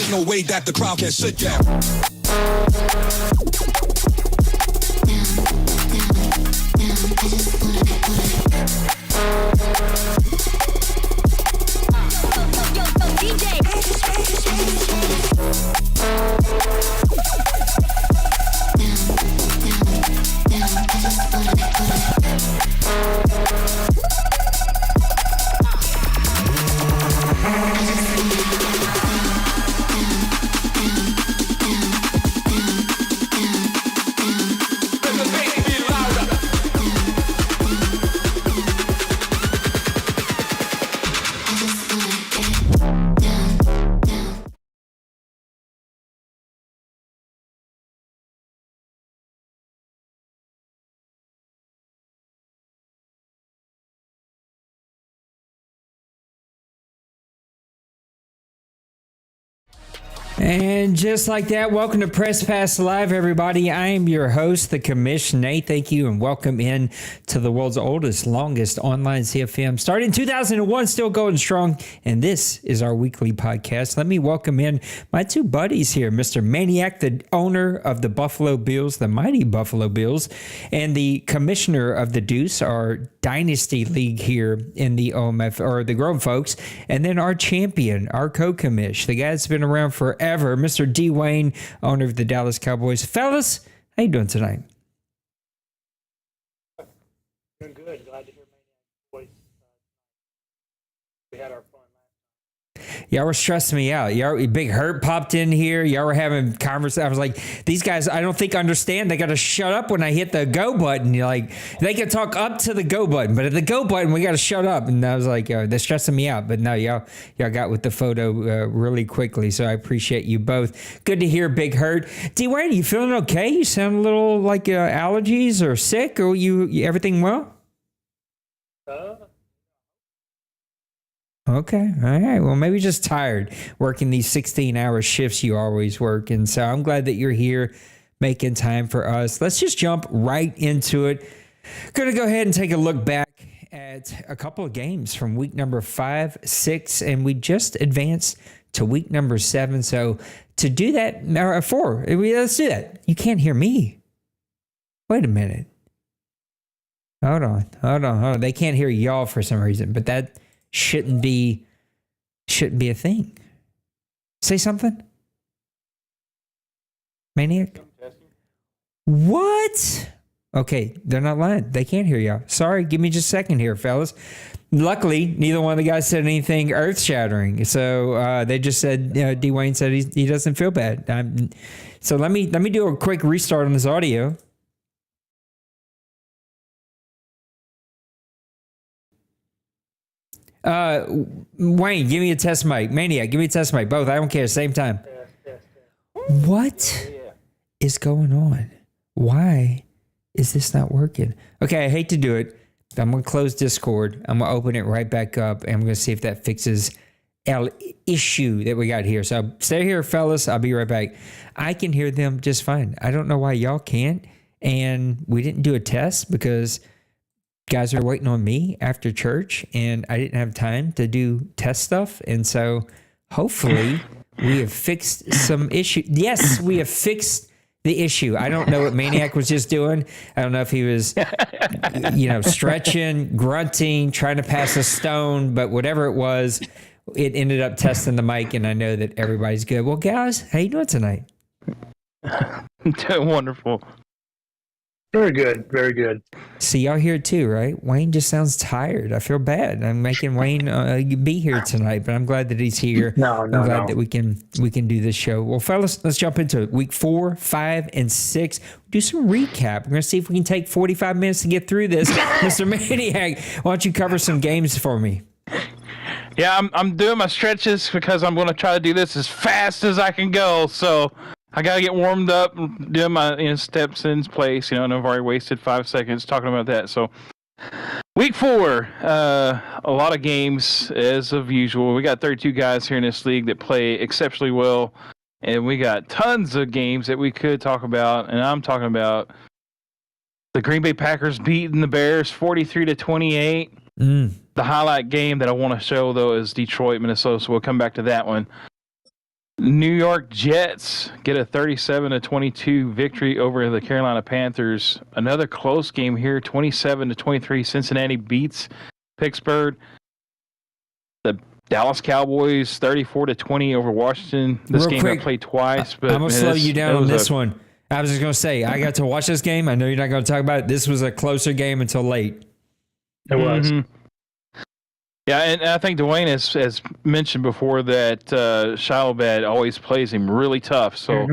There's no way that the crowd can sit down. And just like that, welcome to Press Pass Live, everybody. I am your host, the Commission Nate. Thank you and welcome in to the world's oldest, longest online CFM. Started in 2001, still going strong. And this is our weekly podcast. Let me welcome in my two buddies here, Mr. Maniac, the owner of the Buffalo Bills, the mighty Buffalo Bills, and the commissioner of the Deuce, our dynasty league here in the OMFL, or the Grown Folks. And then our champion, our co-commish, the guy that's been around forever, Mr. D. Wayne, owner of the Dallas Cowboys. Fellas, how you doing tonight? Doing good. Glad to hear Maniac's voice. We had our fun last time. Y'all were stressing me out. Y'all, Big Hurt popped in here. Y'all were having conversations. I was like, these guys, I don't think understand. They got to shut up when I hit the go button. You're like, they can talk up to the go button, but at the go button, we got to shut up. And I was like, they're stressing me out. But no, y'all got with the photo really quickly. So I appreciate you both. Good to hear, Big Hurt. D. Wayne, you feeling okay? You sound a little like allergies or sick, or you everything well? Okay. All right. Well, maybe just tired working these 16-hour shifts you always work. And so I'm glad that you're here making time for us. Let's just jump right into it. Going to go ahead and take a look back at a couple of games from week number 5, 6, and we just advanced to week number 7. So to do that, or 4, let's do that. You can't hear me. Wait a minute. Hold on. They can't hear y'all for some reason, but that shouldn't be a thing. Say something, Maniac. What? Okay, they're not lying. They can't hear y'all. Sorry, give me just a second here, fellas. Luckily, neither one of the guys said anything earth-shattering. So they just said, D. Wayne said he doesn't feel bad. So let me do a quick restart on this audio. Wayne, give me a test mic. Maniac, give me a test mic. Both. I don't care. Same time. Yes. What is going on? Why is this not working? Okay, I hate to do it. I'm going to close Discord. I'm going to open it right back up, and I'm going to see if that fixes our issue that we got here. So stay here, fellas. I'll be right back. I can hear them just fine. I don't know why y'all can't, and we didn't do a test because guys are waiting on me after church, and I didn't have time to do test stuff. And so hopefully we have fixed some issue. Yes, we have fixed the issue. I don't know what Maniac was just doing. I don't know if he was, stretching, grunting, trying to pass a stone, but whatever it was, it ended up testing the mic, and I know that everybody's good. Well, guys, how you doing tonight? Doing wonderful. Very good. See, y'all here too, right? Wayne just sounds tired. I feel bad. I'm making Wayne be here tonight, but I'm glad that he's here. I'm glad that we can do this show. Well, fellas, let's jump into it. Week 4, 5, and 6. Do some recap. We're gonna see if we can take 45 minutes to get through this. Mr. Maniac, why don't you cover some games for me? Yeah, I'm doing my stretches because I'm going to try to do this as fast as I can go. So I got to get warmed up, doing my steps in place, and I've already wasted 5 seconds talking about that. So week 4, a lot of games as of usual. We got 32 guys here in this league that play exceptionally well, and we got tons of games that we could talk about, and I'm talking about the Green Bay Packers beating the Bears 43-28. The highlight game that I want to show, though, is Detroit, Minnesota, so we'll come back to that one. New York Jets get a 37-22 victory over the Carolina Panthers. Another close game here, 27-23. Cincinnati beats Pittsburgh. The Dallas Cowboys 34-20 over Washington. This Real game quick, got played twice, but I'm gonna man, slow you down on this a, one. I was just gonna say I got to watch this game. I know you're not gonna talk about it. This was a closer game until late. It was. Yeah, and I think Dwayne has mentioned before that Shilobad always plays him really tough. So,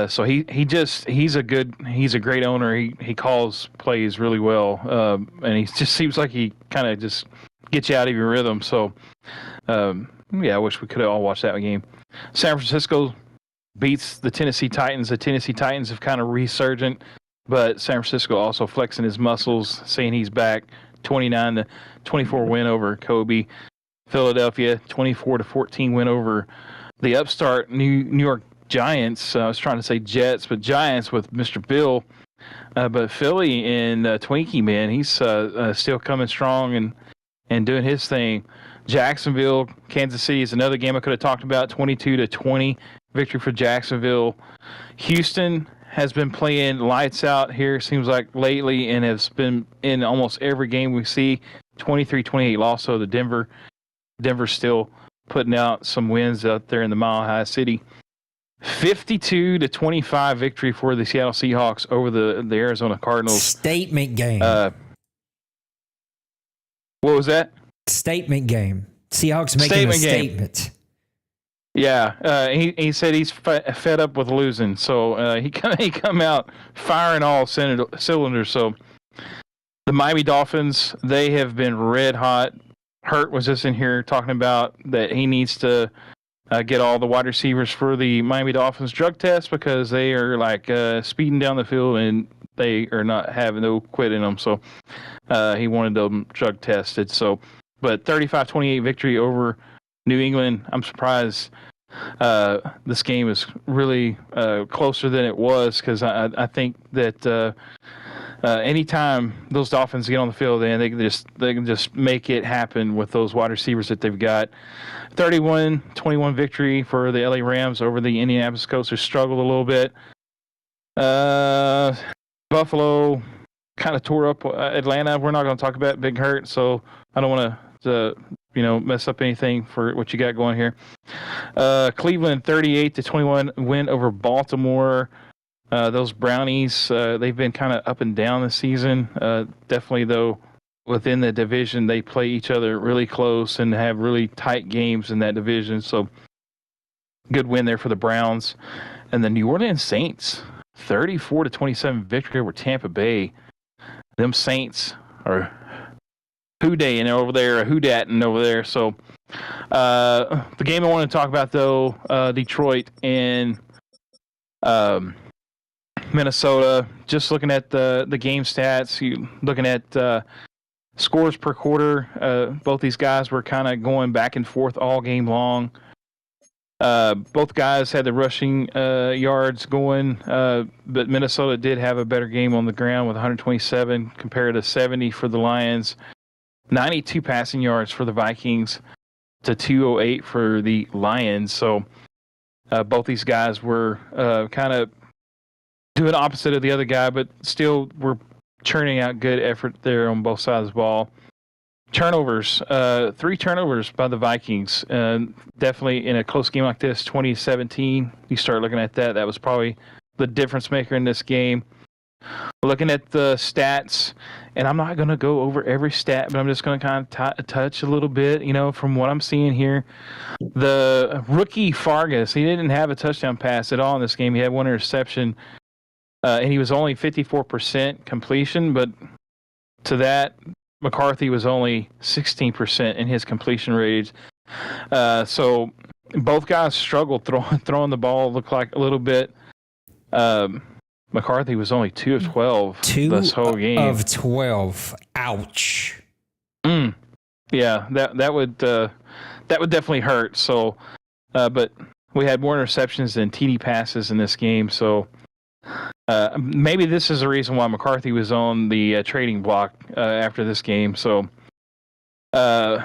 so he's a great owner. He calls plays really well, and he just seems like he kind of just gets you out of your rhythm. So, yeah, I wish we could have all watched that game. San Francisco beats the Tennessee Titans. The Tennessee Titans have kind of resurgent, but San Francisco also flexing his muscles, saying he's back. 29-24 win over Kobe. Philadelphia 24-14 win over the upstart New York Giants. I was trying to say Jets, but Giants with Mr. Bill. But Philly and Twinkie, man, he's still coming strong and doing his thing. Jacksonville, Kansas City is another game I could have talked about. 22-20 victory for Jacksonville. Houston has been playing lights out here, seems like lately, and has been in almost every game we see. 23-28 loss to the Denver. Denver's still putting out some wins out there in the Mile High City. 52-25 victory for the Seattle Seahawks over the Arizona Cardinals. Statement game. What was that? Statement game. Seahawks making a statement. Yeah, he said he's fed up with losing, so he come out firing all cylinders. So the Miami Dolphins, they have been red hot. Hurt was just in here talking about that he needs to get all the wide receivers for the Miami Dolphins drug test because they are like speeding down the field and they are not having no quit in them. So he wanted them drug tested. So, but 35-28 victory over New England. I'm surprised this game is really closer than it was because I think that anytime those Dolphins get on the field, then they can just make it happen with those wide receivers that they've got. 31-21 victory for the LA Rams over the Indianapolis Colts, who struggled a little bit. Buffalo kind of tore up Atlanta. We're not going to talk about Big Hurt, so I don't want to mess up anything for what you got going here. Cleveland 38-21 win over Baltimore. Those Brownies, they've been kind of up and down this season. Definitely, though, within the division, they play each other really close and have really tight games in that division. So, good win there for the Browns. And the New Orleans Saints, 34-27 victory over Tampa Bay. Them Saints are hoo-daying over there, hoo-datting over there. So, the game I want to talk about, though, Detroit and Minnesota. Just looking at the game stats, looking at scores per quarter. Both these guys were kind of going back and forth all game long. Both guys had the rushing yards going, but Minnesota did have a better game on the ground with 127 compared to 70 for the Lions. 92 passing yards for the Vikings to 208 for the Lions. So both these guys were kind of doing opposite of the other guy, but still were churning out good effort there on both sides of the ball. Turnovers, 3 turnovers by the Vikings. Definitely in a close game like this, 2017, you start looking at that. That was probably the difference maker in this game. Looking at the stats, and I'm not going to go over every stat, but I'm just going to kind of touch a little bit, from what I'm seeing here. The rookie Fargas, he didn't have a touchdown pass at all in this game. He had 1 interception, and he was only 54% completion, but to that, McCarthy was only 16% in his completion rate. So both guys struggled throwing the ball, looked like a little bit. McCarthy was only 2 of 12 this whole game. 2 of 12. Ouch. Yeah, that would definitely hurt. So, but we had more interceptions than TD passes in this game. So maybe this is the reason why McCarthy was on the trading block after this game. So, kind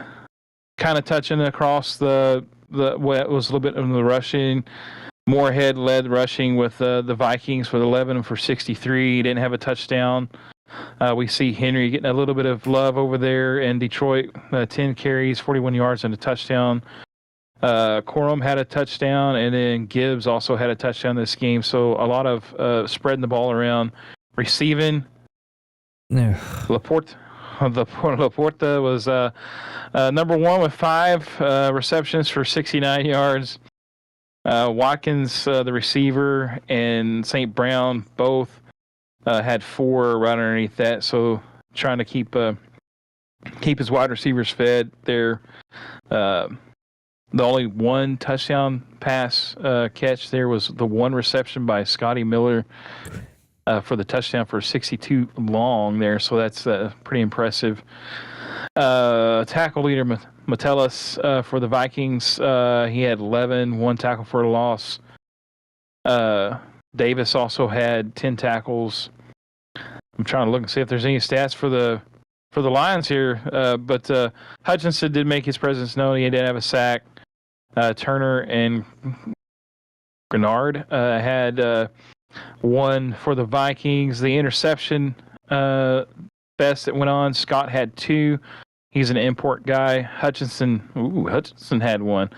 of touching across the what was a little bit of the rushing. Moorhead led rushing with the Vikings with 11 for 63. He didn't have a touchdown. We see Henry getting a little bit of love over there in Detroit. 10 carries, 41 yards, and a touchdown. Corum had a touchdown, and then Gibbs also had a touchdown this game. So a lot of spreading the ball around. Receiving, Laporta was number one with 5 receptions for 69 yards. Watkins, the receiver, and St. Brown both had 4 right underneath that. So trying to keep his wide receivers fed there. The only one touchdown pass catch there was the one reception by Scotty Miller for the touchdown for 62 long there. So that's pretty impressive. Tackle leader Metellus for the Vikings. He had 11, 1 tackle for a loss. Davis also had 10 tackles. I'm trying to look and see if there's any stats for the Lions here. But Hutchinson did make his presence known. He did have a sack. Turner and Grenard had 1 for the Vikings. The interception best that went on, Scott had 2. He's an import guy. Hutchinson had 1.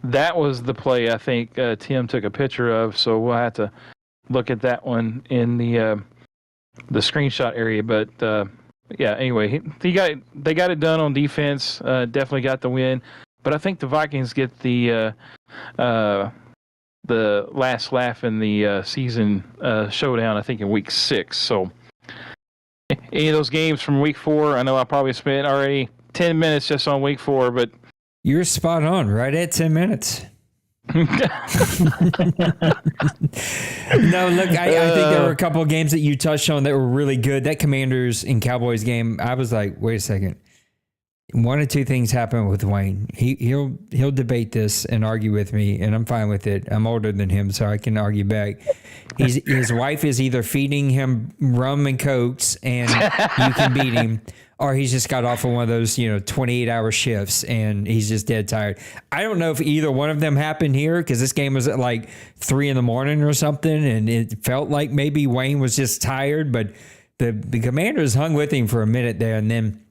That was the play I think Tim took a picture of, so we'll have to look at that one in the screenshot area. But yeah, anyway, they got it done on defense. Definitely got the win. But I think the Vikings get the last laugh in the season showdown, I think, in week 6. So any of those games from week 4, I know I probably spent already 10 minutes just on week 4, but you're spot on, right at 10 minutes. No, look, I think there were a couple of games that you touched on that were really good. That Commanders and Cowboys game, I was like, wait a second. 1 or 2 things happen with Wayne. He'll debate this and argue with me, and I'm fine with it. I'm older than him, so I can argue back. His wife is either feeding him rum and cokes, and you can beat him, or he's just got off of one of those 28-hour shifts, and he's just dead tired. I don't know if either one of them happened here because this game was at like 3 a.m. or something, and it felt like maybe Wayne was just tired, but the Commanders hung with him for a minute there, and then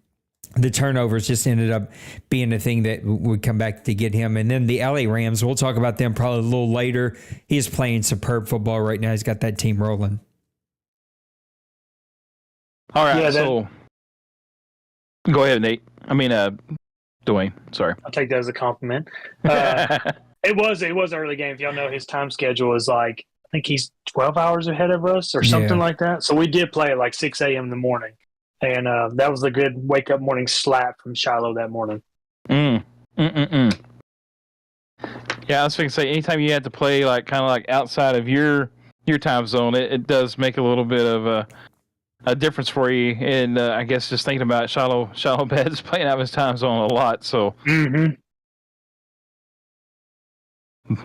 the turnovers just ended up being the thing that would come back to get him. And then the LA Rams, we'll talk about them probably a little later. He's playing superb football right now. He's got that team rolling. All right, so go ahead, Nate. I mean, Dwayne, sorry. I'll take that as a compliment. It was an early game. If y'all know, his time schedule is like, I think he's 12 hours ahead of us or something like that. So we did play at like 6 a.m. in the morning. And that was a good wake-up morning slap from Shiloh that morning. Yeah, I was going to say, anytime you had to play kind of outside of your time zone, it does make a little bit of a difference for you. And I guess just thinking about Shiloh Bed's playing out of his time zone a lot. So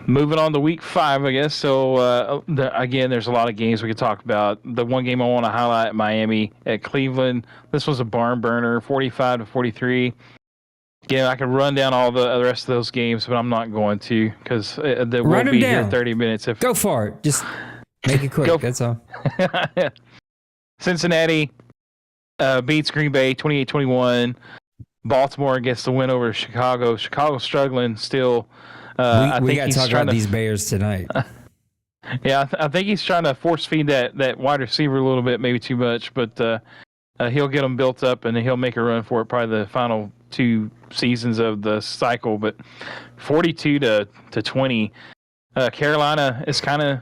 moving on to week 5, I guess. So, again, there's a lot of games we could talk about. The one game I want to highlight, Miami at Cleveland. This was a barn burner, 45-43. Again, I could run down all the rest of those games, but I'm not going to because they won't be here 30 minutes. Go for it. Just make it quick. That's all. Cincinnati beats Green Bay 28-21. Baltimore gets the win over Chicago. Chicago's struggling still. We got to talk about these Bears tonight. Yeah, I think he's trying to force feed that wide receiver a little bit, maybe too much, but he'll get them built up and he'll make a run for it probably the final 2 seasons of the cycle. But 42-20, Carolina is kind of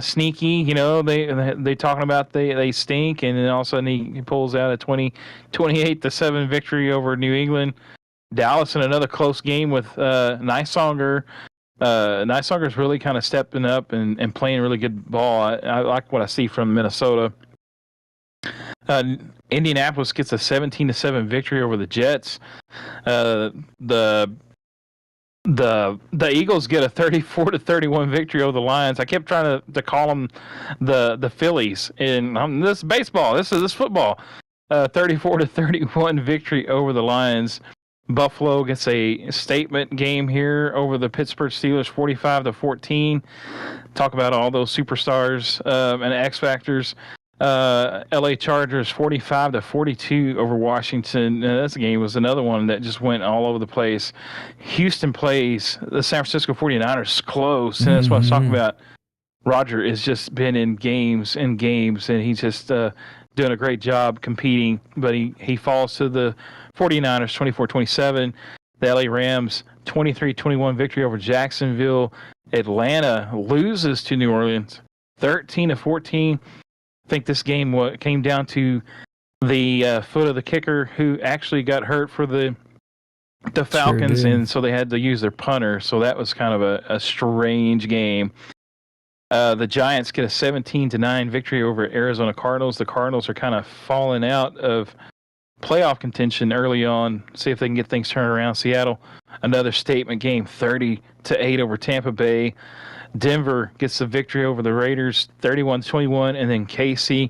sneaky. They talking about they stink, and then all of a sudden he pulls out a 28-7 victory over New England. Dallas in another close game with Nysonger. Nysonger's really kind of stepping up and playing really good ball. I like what I see from Minnesota. Indianapolis gets a 17-7 victory over the Jets. The Eagles get a 34-31 victory over the Lions. I kept trying to call them the Phillies, and this is baseball. This is football. 34-31 victory over the Lions. Buffalo gets a statement game here over the Pittsburgh Steelers, 45-14. Talk about all those superstars and X factors. LA Chargers 45-42 over Washington. That game was another one that just went all over the place. Houston plays the San Francisco 49ers close, and that's what I was talking about. Roger has just been in games and games, and he's just doing a great job competing, but he falls to the 49ers 24-27. The LA Rams 23-21 victory over Jacksonville. Atlanta loses to New Orleans 13-14. I think this game came down to the foot of the kicker, who actually got hurt for the Falcons, and so they had to use their punter. So that was kind of a strange game. The Giants get a 17-9 victory over Arizona Cardinals. The Cardinals are kind of falling out of playoff contention early on. See if they can get things turned around. Seattle, another statement game, 30-8 over Tampa Bay. Denver gets a victory over the Raiders, 31-21, and then KC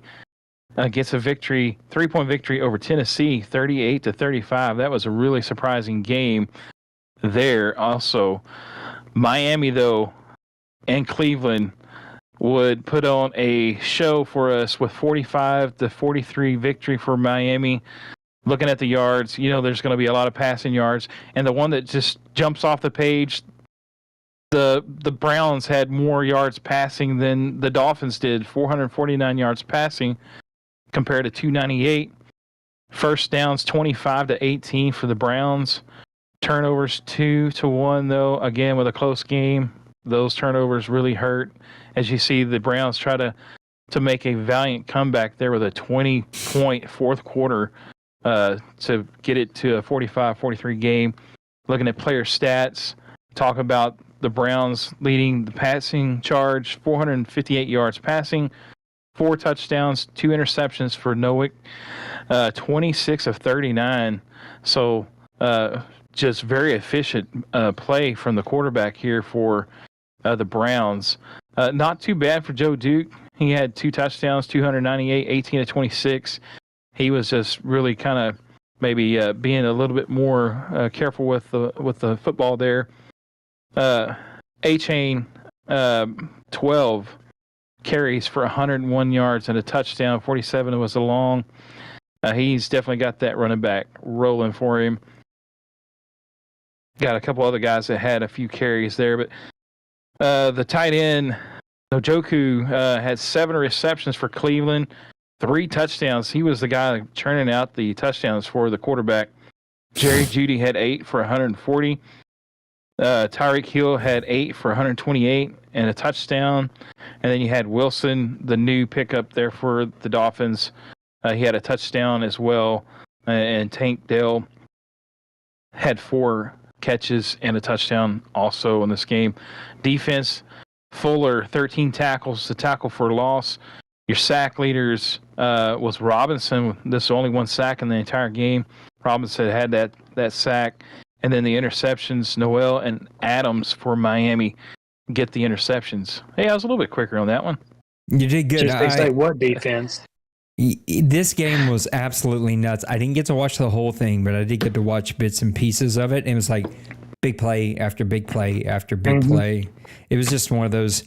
gets a victory, 3-point victory over Tennessee, 38-35. That was a really surprising game there. Also, Miami, though, and Cleveland would put on a show for us with 45-43 victory for Miami. Looking at the yards, there's going to be a lot of passing yards, and the one that just jumps off the page, the Browns had more yards passing than the Dolphins did, 449 yards passing compared to 298. First downs 25-18 for the Browns. Turnovers 2-1 though. Again, with a close game, those turnovers really hurt. As you see, the Browns try to make a valiant comeback there with a 20-point fourth quarter to get it to a 45-43 game. Looking at player stats, talk about the Browns leading the passing charge, 458 yards passing, 4 touchdowns, 2 interceptions for Nowick, 26 of 39. So just very efficient play from the quarterback here for the Browns. Not too bad for Joe Duke. He had 2 touchdowns, 298, 18 of 26. He was just really kind of maybe being a little bit more careful with the football there. A-Chain, 12 carries for 101 yards and a touchdown. 47 was a long. He's definitely got that running back rolling for him. Got a couple other guys that had a few carries there, but the tight end, Njoku, had 7 receptions for Cleveland, 3 touchdowns. He was the guy churning out the touchdowns for the quarterback. Jerry Jeudy had 8 for 140. Tyreek Hill had 8 for 128 and a touchdown. And then you had Wilson, the new pickup there for the Dolphins. He had a touchdown as well. And Tank Dell had 4 catches and a touchdown also in this game. Defense, Fuller, 13 tackles, a tackle for loss. Your sack leaders was Robinson. This is only 1 sack in the entire game. Robinson had that sack. And then the interceptions, Noel and Adams for Miami get the interceptions. Hey, I was a little bit quicker on that one. You did good. They say what defense? This game was absolutely nuts. I didn't get to watch the whole thing, but I did get to watch bits and pieces of it. And it was like big play after big play after big play. It was just one of those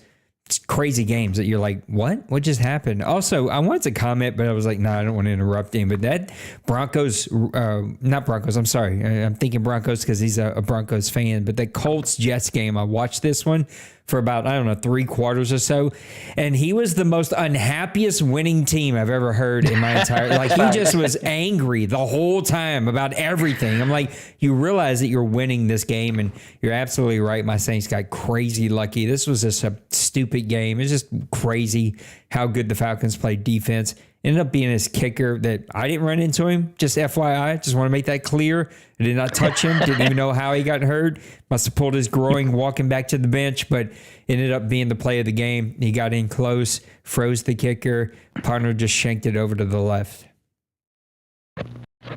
crazy games that you're like, what just happened? Also, I wanted to comment, but I was like, I don't want to interrupt him. But that not Broncos, I'm sorry, I'm thinking Broncos because he's a Broncos fan, but the Colts Jets game, I watched this one for about 3 quarters or so, and he was the most unhappiest winning team I've ever heard in my entire like he just was angry the whole time about everything. I'm like, you realize that you're winning this game, and you're absolutely right. My Saints got crazy lucky. This was just a stupid game. It's just crazy how good the Falcons played defense. Ended up being his kicker that I didn't run into him. Just FYI, just want to make that clear. I did not touch him. Didn't even know how he got hurt. Must have pulled his groin walking back to the bench, but ended up being the play of the game. He got in close, froze the kicker. Partner just shanked it over to the left.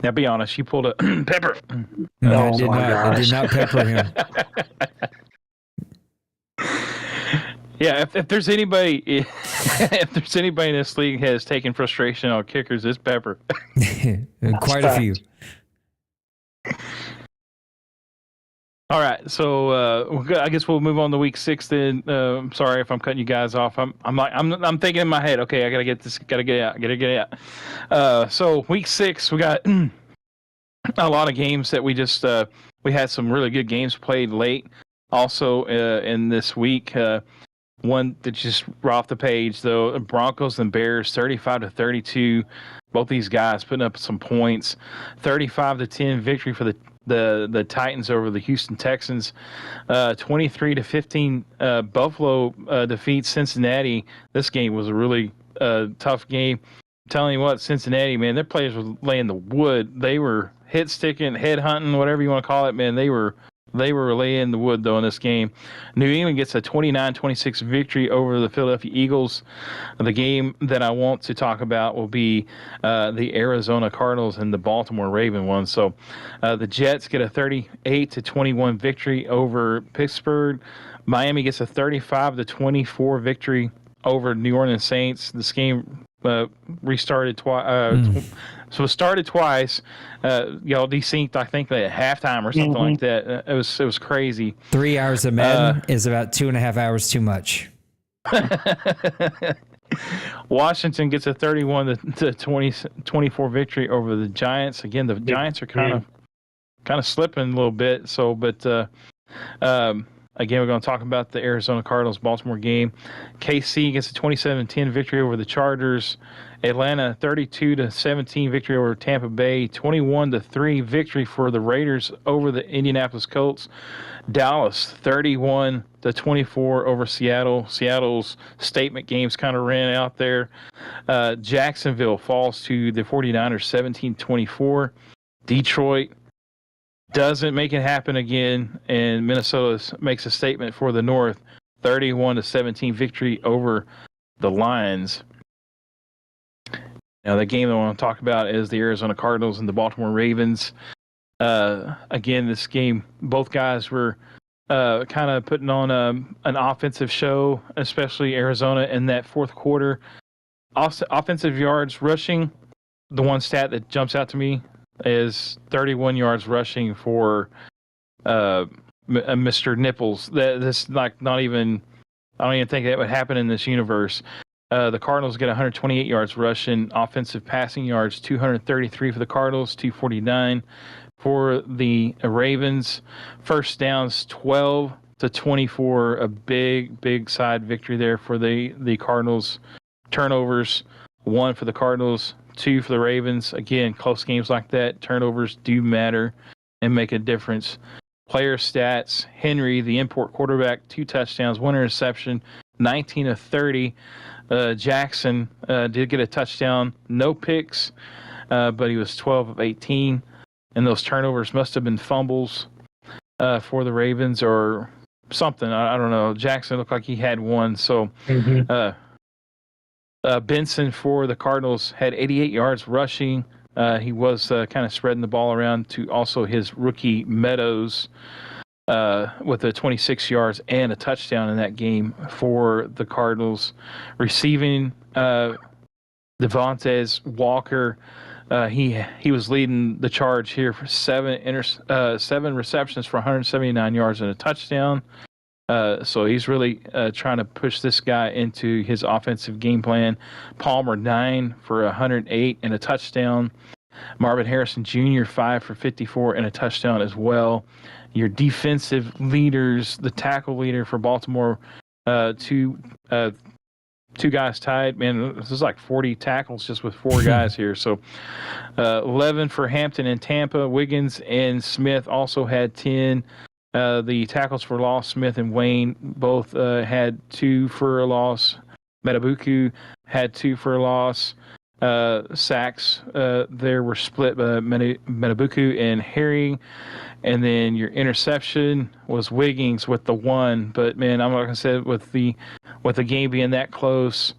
Now, be honest, you pulled a pepper. No, I did not. I did not pepper him. Yeah, if there's anybody, in this league has taken frustration on kickers, it's Pepper. Quite a few. All right, so I guess we'll move on to week 6. Then, sorry if I'm cutting you guys off. I'm thinking in my head. Okay, I gotta get this. Gotta get it out. So week 6, we got a lot of games that we had some really good games played late. Also, in this week, one that just right off the page though, Broncos and Bears, 35-32. Both these guys putting up some points. 35-10 victory for the Titans over the Houston Texans. 23-15 Buffalo defeats Cincinnati. This game was a really tough game. I'm telling you what, Cincinnati, man, their players were laying the wood. They were hit sticking, head hunting, whatever you want to call it, man. They were laying the wood though in this game. New England gets a 29-26 victory over the Philadelphia Eagles. The game that I want to talk about will be the Arizona Cardinals and the Baltimore Ravens one. So the Jets get a 38-21 victory over Pittsburgh. Miami gets a 35-24 victory over New Orleans Saints. This game restarted twice. So it started twice. Y'all desynced, I think, at halftime or something like that. It was crazy. 3 hours of Madden is about 2.5 hours too much. Washington gets a 31-24 victory over the Giants. Again, the Giants are kind of slipping a little bit. So, but again, we're going to talk about the Arizona Cardinals Baltimore game. KC gets a 27-10 victory over the Chargers. Atlanta 32-17 victory over Tampa Bay. 21-3 victory for the Raiders over the Indianapolis Colts. Dallas 31-24 over Seattle. Seattle's statement games kind of ran out there. Jacksonville falls to the 49ers 17-24. Detroit doesn't make it happen again, and Minnesota makes a statement for the North. 31-17 victory over the Lions. Now, the game that I want to talk about is the Arizona Cardinals and the Baltimore Ravens. Again, this game, both guys were kind of putting on an offensive show, especially Arizona in that fourth quarter. Offensive yards rushing, the one stat that jumps out to me is 31 yards rushing for Mr. Nipples. This like not even. I don't even think that would happen in this universe. The Cardinals get 128 yards rushing, offensive passing yards 233 for the Cardinals, 249 for the Ravens. First downs 12-24, a big side victory there for the Cardinals. Turnovers 1 for the Cardinals, 2 for the Ravens. Again, close games like that, turnovers do matter and make a difference. Player stats: Henry, the import quarterback, 2 touchdowns, 1 interception, 19 of 30. Jackson did get a touchdown, no picks, but he was 12 of 18. And those turnovers must have been fumbles for the Ravens or something. I don't know. Jackson looked like he had one. So Benson for the Cardinals had 88 yards rushing. He was kind of spreading the ball around to also his rookie Meadows with a 26 yards and a touchdown in that game for the Cardinals. Receiving Devontae Walker, he was leading the charge here for 7 receptions for 179 yards and a touchdown. So he's really trying to push this guy into his offensive game plan. Palmer 9 for 108 and a touchdown. Marvin Harrison Jr. 5 for 54 and a touchdown as well. Your defensive leaders, the tackle leader for Baltimore, two guys tied. Man, this is like 40 tackles just with 4 guys here. So 11 for Hampton and Tampa. Wiggins and Smith also had 10. The tackles for loss, Smith and Wayne both had 2 for a loss. Metabuku had 2 for a loss. Sacks there were split by Metabuku and Herring. And then your interception was Wiggins with the 1. But man, I'm like I said, with the game being that close,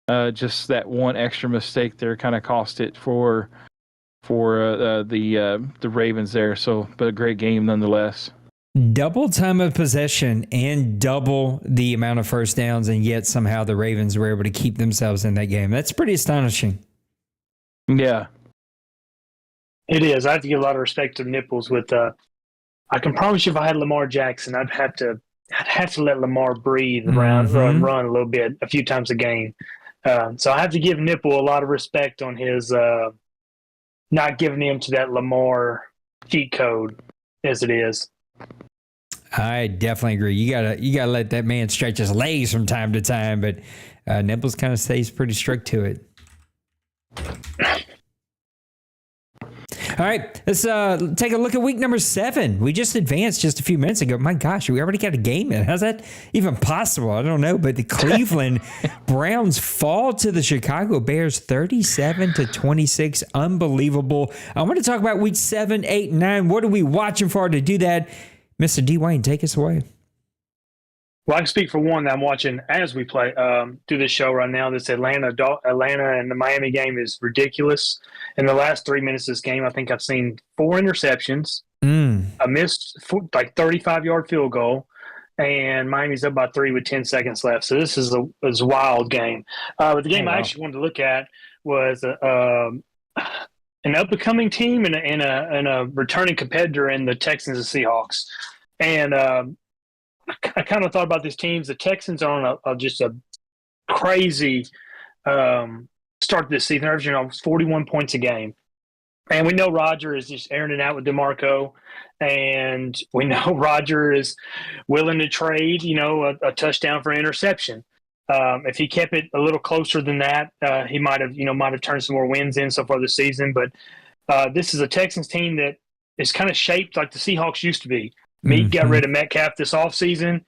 just that one extra mistake there kind of cost it for the Ravens there. So, but a great game nonetheless. Double time of possession and double the amount of first downs, and yet somehow the Ravens were able to keep themselves in that game. That's pretty astonishing. Yeah. It is. I have to give a lot of respect to Nipples with I can promise you, if I had Lamar Jackson, I'd have to let Lamar breathe around, Mm-hmm. run a little bit, a few times a game. So I have to give Nipple a lot of respect on his not giving him to that Lamar cheat code as it is. I definitely agree. You gotta let that man stretch his legs from time to time, but Nipples kind of stays pretty strict to it. All right, let's take a look at week number 7. We just advanced just a few minutes ago. My gosh, we already got a game in. How's that even possible? I don't know, but the Cleveland Browns fall to the Chicago Bears 37-26. Unbelievable. I want to talk about week 7, 8, and 9. What are we watching for to do that? Mr. Dwayne, take us away. Well, I can speak for one that I'm watching as we play do this show right now. This Atlanta and the Miami game is ridiculous. In the last 3 minutes of this game, I think I've seen 4 interceptions, a missed 35-yard field goal, and Miami's up by 3 with 10 seconds left. So this is a wild game. But the game I actually wanted to look at was an up-and-coming team and a returning competitor in the Texans and Seahawks. And I kind of thought about these teams. The Texans are on just a crazy start this season, averaging almost 41 points a game. And we know Roger is just airing it out with DeMarco. And we know Roger is willing to trade, a touchdown for an interception. If he kept it a little closer than that, he might have turned some more wins in so far this season. But this is a Texans team that is kind of shaped like the Seahawks used to be. Meek got rid of Metcalf this offseason.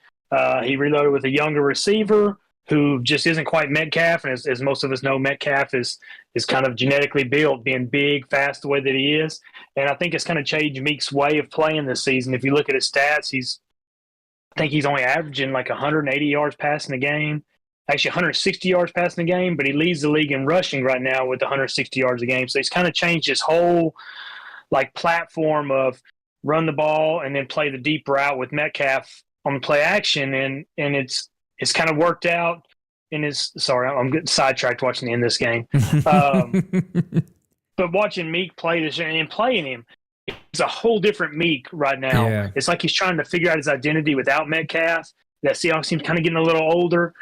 He reloaded with a younger receiver who just isn't quite Metcalf. And as most of us know, Metcalf is kind of genetically built, being big, fast the way that he is. And I think it's kind of changed Meek's way of playing this season. If you look at his stats, I think he's only averaging like 180 yards passing the game. Actually, 160 yards passing the game, but he leads the league in rushing right now with 160 yards a game. So he's kind of changed his whole platform of run the ball and then play the deep route with Metcalf on play action, and it's kind of worked out in his. Sorry, I'm getting sidetracked watching the end of this game. But watching Meek play this and playing him, it's a whole different Meek right now. Yeah. It's like he's trying to figure out his identity without Metcalf. That Seahawks team's kind of getting a little older.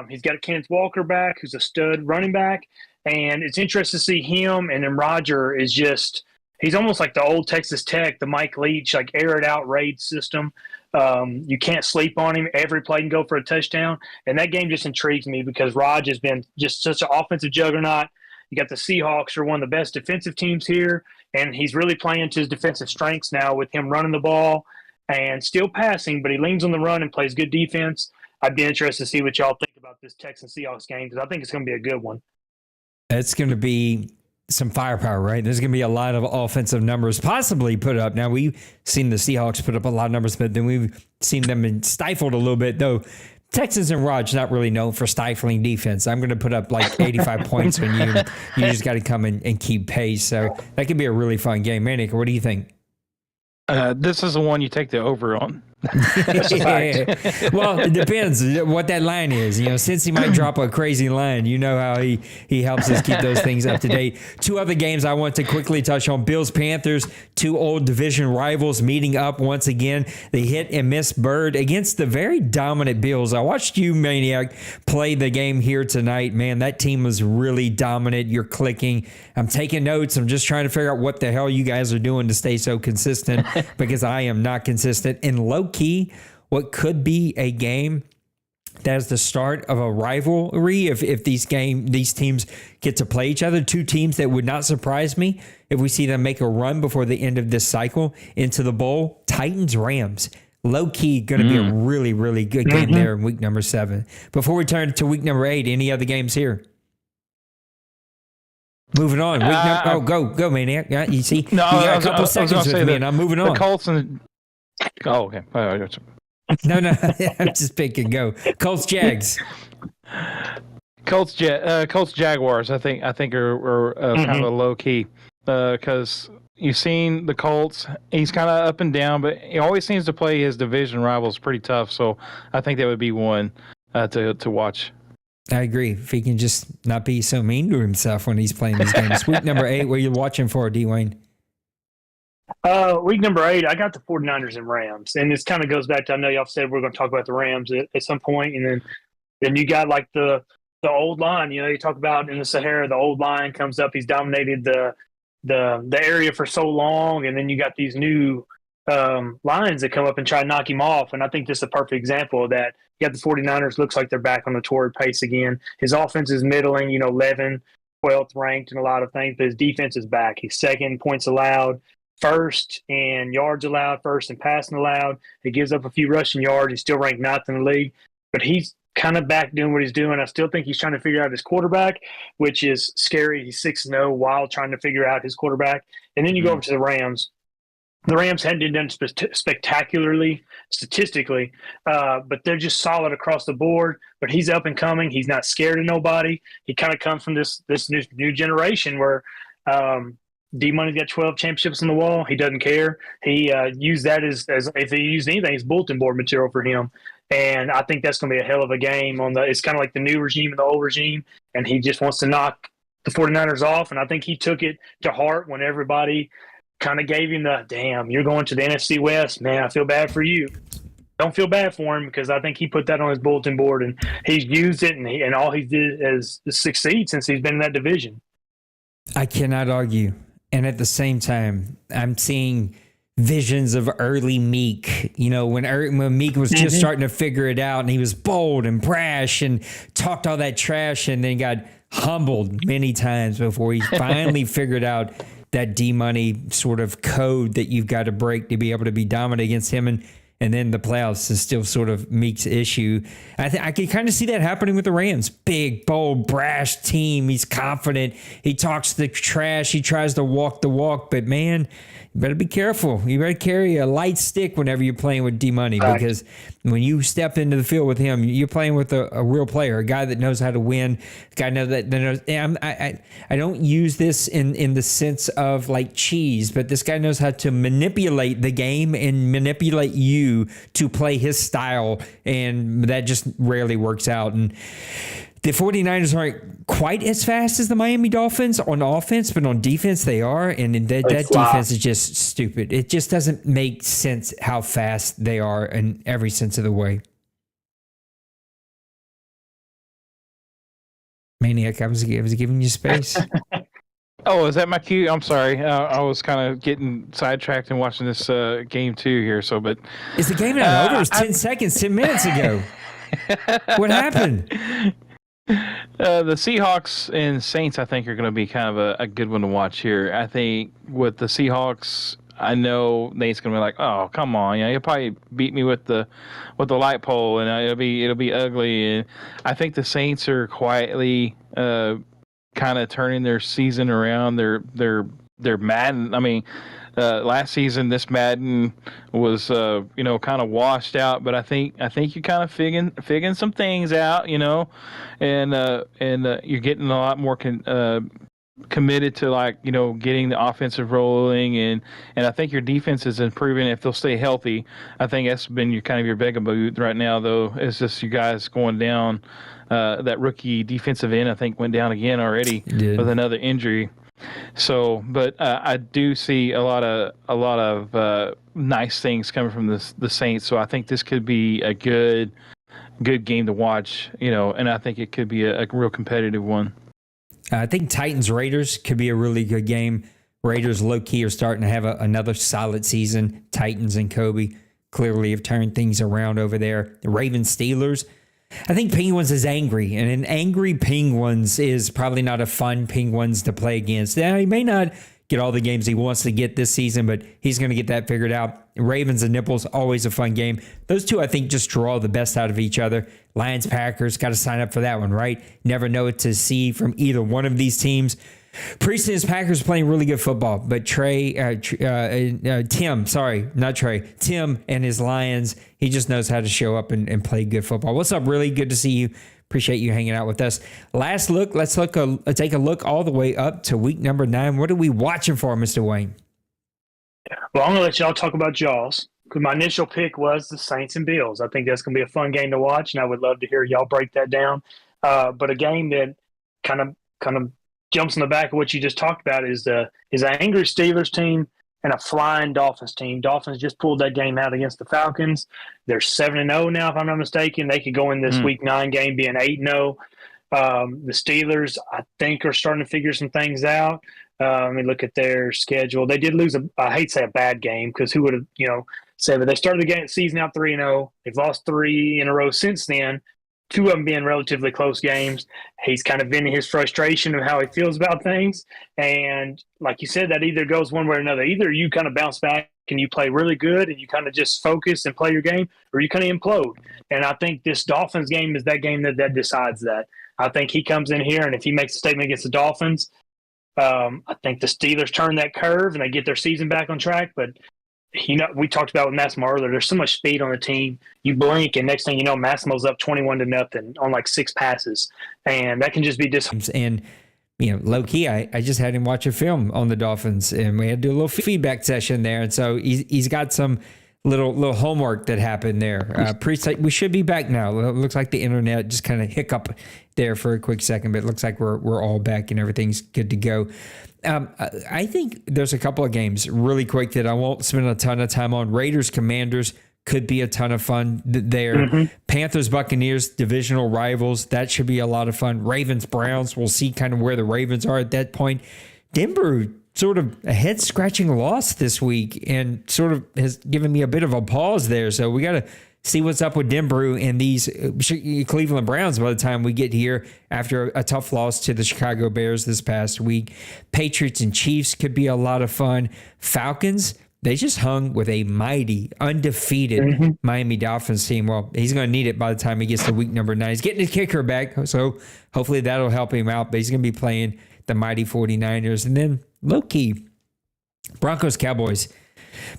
He's got a Kenneth Walker back, who's a stud running back, and it's interesting to see him. And then Roger is just. He's almost like the old Texas Tech, the Mike Leach, air it out raid system. You can't sleep on him. Every play can go for a touchdown. And that game just intrigues me because Raj has been just such an offensive juggernaut. You got the Seahawks, who are one of the best defensive teams here, and he's really playing to his defensive strengths now with him running the ball and still passing, but he leans on the run and plays good defense. I'd be interested to see what y'all think about this Texans-Seahawks game because I think it's going to be a good one. It's going to be some firepower, right? There's going to be a lot of offensive numbers possibly put up. Now, we've seen the Seahawks put up a lot of numbers, but then we've seen them stifled a little bit, though. Texans and Raj not really known for stifling defense. I'm going to put up 85 points when you just got to come and keep pace. So that could be a really fun game. Manik, what do you think? This is the one you take the over on. Well, it depends what that line is. Since he might drop a crazy line, how he helps us keep those things up to date. 2 other games I want to quickly touch on. Bills-Panthers, 2 old division rivals meeting up once again. The hit and miss bird against the very dominant Bills. I watched you, Maniac, play the game here tonight. Man, that team was really dominant. You're clicking. I'm taking notes. I'm just trying to figure out what the hell you guys are doing to stay so consistent because I am not consistent. And low-key, what could be a game that is the start of a rivalry if these teams get to play each other. 2 teams that would not surprise me if we see them make a run before the end of this cycle into the bowl. Titans-Rams. Low-key going to be a really, really good game there in week number 7. Before we turn to week number 8, any other games here? Moving on. Go, Maniac. Yeah, you see? No, you got a couple seconds with me, and I'm moving on. The Colts and... Oh, okay. No, I'm just picking. Go Colts, Jags. Colts Jaguars. I think are kind of a low key because you've seen the Colts. He's kind of up and down, but he always seems to play his division rivals pretty tough. So I think that would be one to watch. I agree. If he can just not be so mean to himself when he's playing these games. Week number 8, what are you watching for, Dwayne? Week number 8, I got the 49ers and Rams. And this kind of goes back to, I know y'all said we're going to talk about the Rams at some point, and then you got like the old line. You know, you talk about in the Sahara, the old line comes up. He's dominated the area for so long, and then you got these new lines that come up and try to knock him off. And I think this is a perfect example of that. You got the 49ers, looks like they're back on the torrid pace again. His offense is middling, 11th, 12th ranked in a lot of things, but his defense is back. He's second in points allowed, first in yards allowed, first in passing allowed. He gives up a few rushing yards. He's still ranked ninth in the league, but he's kind of back doing what he's doing. I still think he's trying to figure out his quarterback, which is scary. He's 6-0 while trying to figure out his quarterback. And then you go over to the Rams. The Rams hadn't done spectacularly statistically, but they're just solid across the board. But he's up and coming. He's not scared of nobody. He kind of comes from this new generation where D-Money's got 12 championships on the wall. He doesn't care. He used that as if he used anything, it's bulletin board material for him. And I think that's going to be a hell of a game. It's kind of like the new regime and the old regime, and he just wants to knock the 49ers off. And I think he took it to heart when everybody kind of gave him the, damn, you're going to the NFC West. Man, I feel bad for you. Don't feel bad for him, because I think he put that on his bulletin board, and he's used it, and all he did is succeed since he's been in that division. I cannot argue. And at the same time, I'm seeing visions of early Meek, when Meek was just starting to figure it out, and he was bold and brash and talked all that trash, and then got humbled many times before he finally figured out that D-Money sort of code that you've got to break to be able to be dominant against him. And then the playoffs is still sort of Meek's issue. I can kind of see that happening with the Rams. Big, bold, brash team. He's confident. He talks the trash. He tries to walk the walk. But, man, you better be careful. You better carry a light stick whenever you're playing with D-Money, because when you step into the field with him, you're playing with a real player, a guy that knows how to win, a guy that knows. I don't use this in the sense of like cheese, but this guy knows how to manipulate the game and manipulate you to play his style, and that just rarely works out. And the 49ers aren't quite as fast as the Miami Dolphins on offense, but on defense they are, and that defense is just stupid. It just doesn't make sense how fast they are in every sense of the way. Maniac, I was giving you space. Oh, is that my cue? I'm sorry. I was kind of getting sidetracked and watching this game too here. But is the game not over? It was 10 seconds, 10 minutes ago. What happened? The Seahawks and Saints, I think, are going to be kind of a good one to watch here. I think with the Seahawks, I know Nate's going to be like, "Oh, come on, you'll probably beat me with the light pole, and it'll be ugly." And I think the Saints are quietly kind of turning their season around. They're Madden. I mean, last season this Madden was kind of washed out, but I think you're kind of figuring some things out, and you're getting a lot more committed to getting the offensive rolling, and I think your defense is improving if they'll stay healthy. I think that's been your bugaboo right now, though. It's just you guys going down. That rookie defensive end, I think, went down again already with another injury. So, but I do see a lot of nice things coming from the Saints. So I think this could be a good game to watch, and I think it could be a real competitive one. I think Titans-Raiders could be a really good game. Raiders low-key are starting to have another solid season. Titans and Kobe clearly have turned things around over there. The Ravens-Steelers, I think Penguins is angry, and an angry Penguins is probably not a fun Penguins to play against. Now, he may not get all the games he wants to get this season, but he's going to get that figured out. Ravens and Nipples, always a fun game. Those two, I think, just draw the best out of each other. Lions, Packers, got to sign up for that one, right? Never know what to see from either one of these teams. Priest and his Packers playing really good football, but Tim and his Lions, he just knows how to show up and play good football. What's up, really? Good to see you. Appreciate you hanging out with us. Last look, let's take a look all the way up to week number 9. What are we watching for, Mr. Wayne? Well, I'm going to let y'all talk about Jaws, because my initial pick was the Saints and Bills. I think that's going to be a fun game to watch, and I would love to hear y'all break that down. But a game that kind of jumps in the back of what you just talked about is an angry Steelers team and a flying Dolphins team. Dolphins just pulled that game out against the Falcons. They're 7-0 now, if I'm not mistaken. They could go in this Week 9 game being 8-0. The Steelers, I think, are starting to figure some things out. Let me look at their schedule. They did lose I hate to say a bad game, because who would have, said, but they started the season out 3-0. They've lost 3 in a row since then, 2 of them being relatively close games. He's kind of venting his frustration of how he feels about things. And like you said, that either goes one way or another. Either you kind of bounce back and you play really good and you kind of just focus and play your game, or you kind of implode. And I think this Dolphins game is that game that decides that. I think he comes in here, and if he makes a statement against the Dolphins, I think the Steelers turn that curve and they get their season back on track. But we talked about with Massimo earlier. There's so much speed on the team. You blink, and next thing you know, Massimo's up 21-0 on like 6 passes, and that can just be And low key, I just had him watch a film on the Dolphins, and we had to do a little feedback session there, and so he's got some little homework that happened there. We should be back now. It looks like the internet just kind of hiccup there for a quick second, but it looks like we're all back and everything's good to go. I think there's a couple of games really quick that I won't spend a ton of time on. Raiders, Commanders could be a ton of fun there. Mm-hmm. Panthers, Buccaneers, divisional rivals. That should be a lot of fun. Ravens, Browns. We'll see kind of where the Ravens are at that point. Denver, sort of a head-scratching loss this week, and sort of has given me a bit of a pause there. So we got to see what's up with Denver and these Cleveland Browns by the time we get here after a tough loss to the Chicago Bears this past week. Patriots and Chiefs could be a lot of fun. Falcons, they just hung with a mighty, undefeated Miami Dolphins team. Well, he's going to need it by the time he gets to week number 9. He's getting his kicker back, so hopefully that'll help him out. But he's going to be playing the mighty 49ers. And then, low-key, Broncos, Cowboys.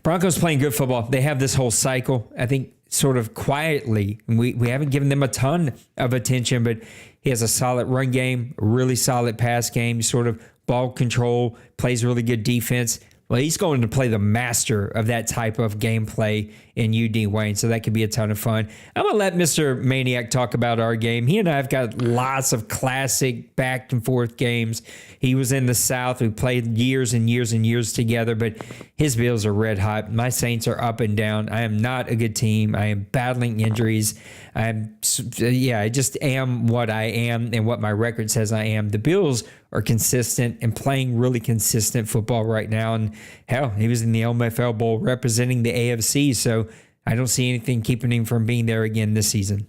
Broncos playing good football. They have this whole cycle, I think, sort of quietly. We haven't given them a ton of attention, but he has a solid run game, a really solid pass game, sort of ball control, plays really good defense. Well, he's going to play the master of that type of gameplay in UD Wayne, so that could be a ton of fun. I'm going to let Mr. Maniac talk about our game. He and I have got lots of classic back-and-forth games. He was in the South. We played years and years and years together, but his Bills are red hot. My Saints are up and down. I am not a good team. I am battling injuries. I just am what I am and what my record says I am. The Bills are consistent and playing really consistent football right now. And hell, he was in the OMFL Bowl representing the AFC, so I don't see anything keeping him from being there again this season.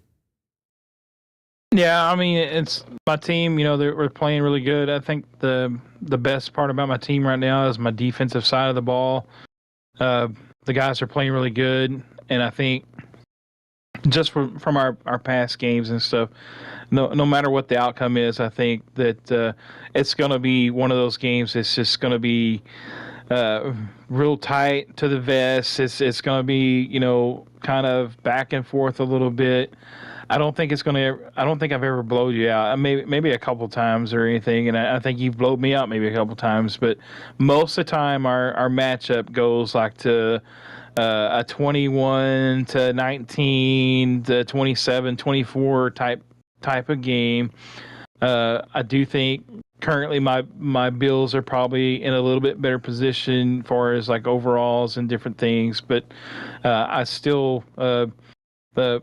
Yeah, I mean, it's my team. We're playing really good. I think the best part about my team right now is my defensive side of the ball. The guys are playing really good, and I think just from our past games and stuff, no matter what the outcome is, I think that it's going to be one of those games that's just going to be real tight to the vest. It's going to be, kind of back and forth a little bit. I don't think I've ever blowed you out. Maybe a couple times or anything, and I think you've blowed me out maybe a couple times. But most of the time, our matchup goes like to a 21-19 to 27-24 type of game. I do think currently my Bills are probably in a little bit better position as far as like overalls and different things, but I still the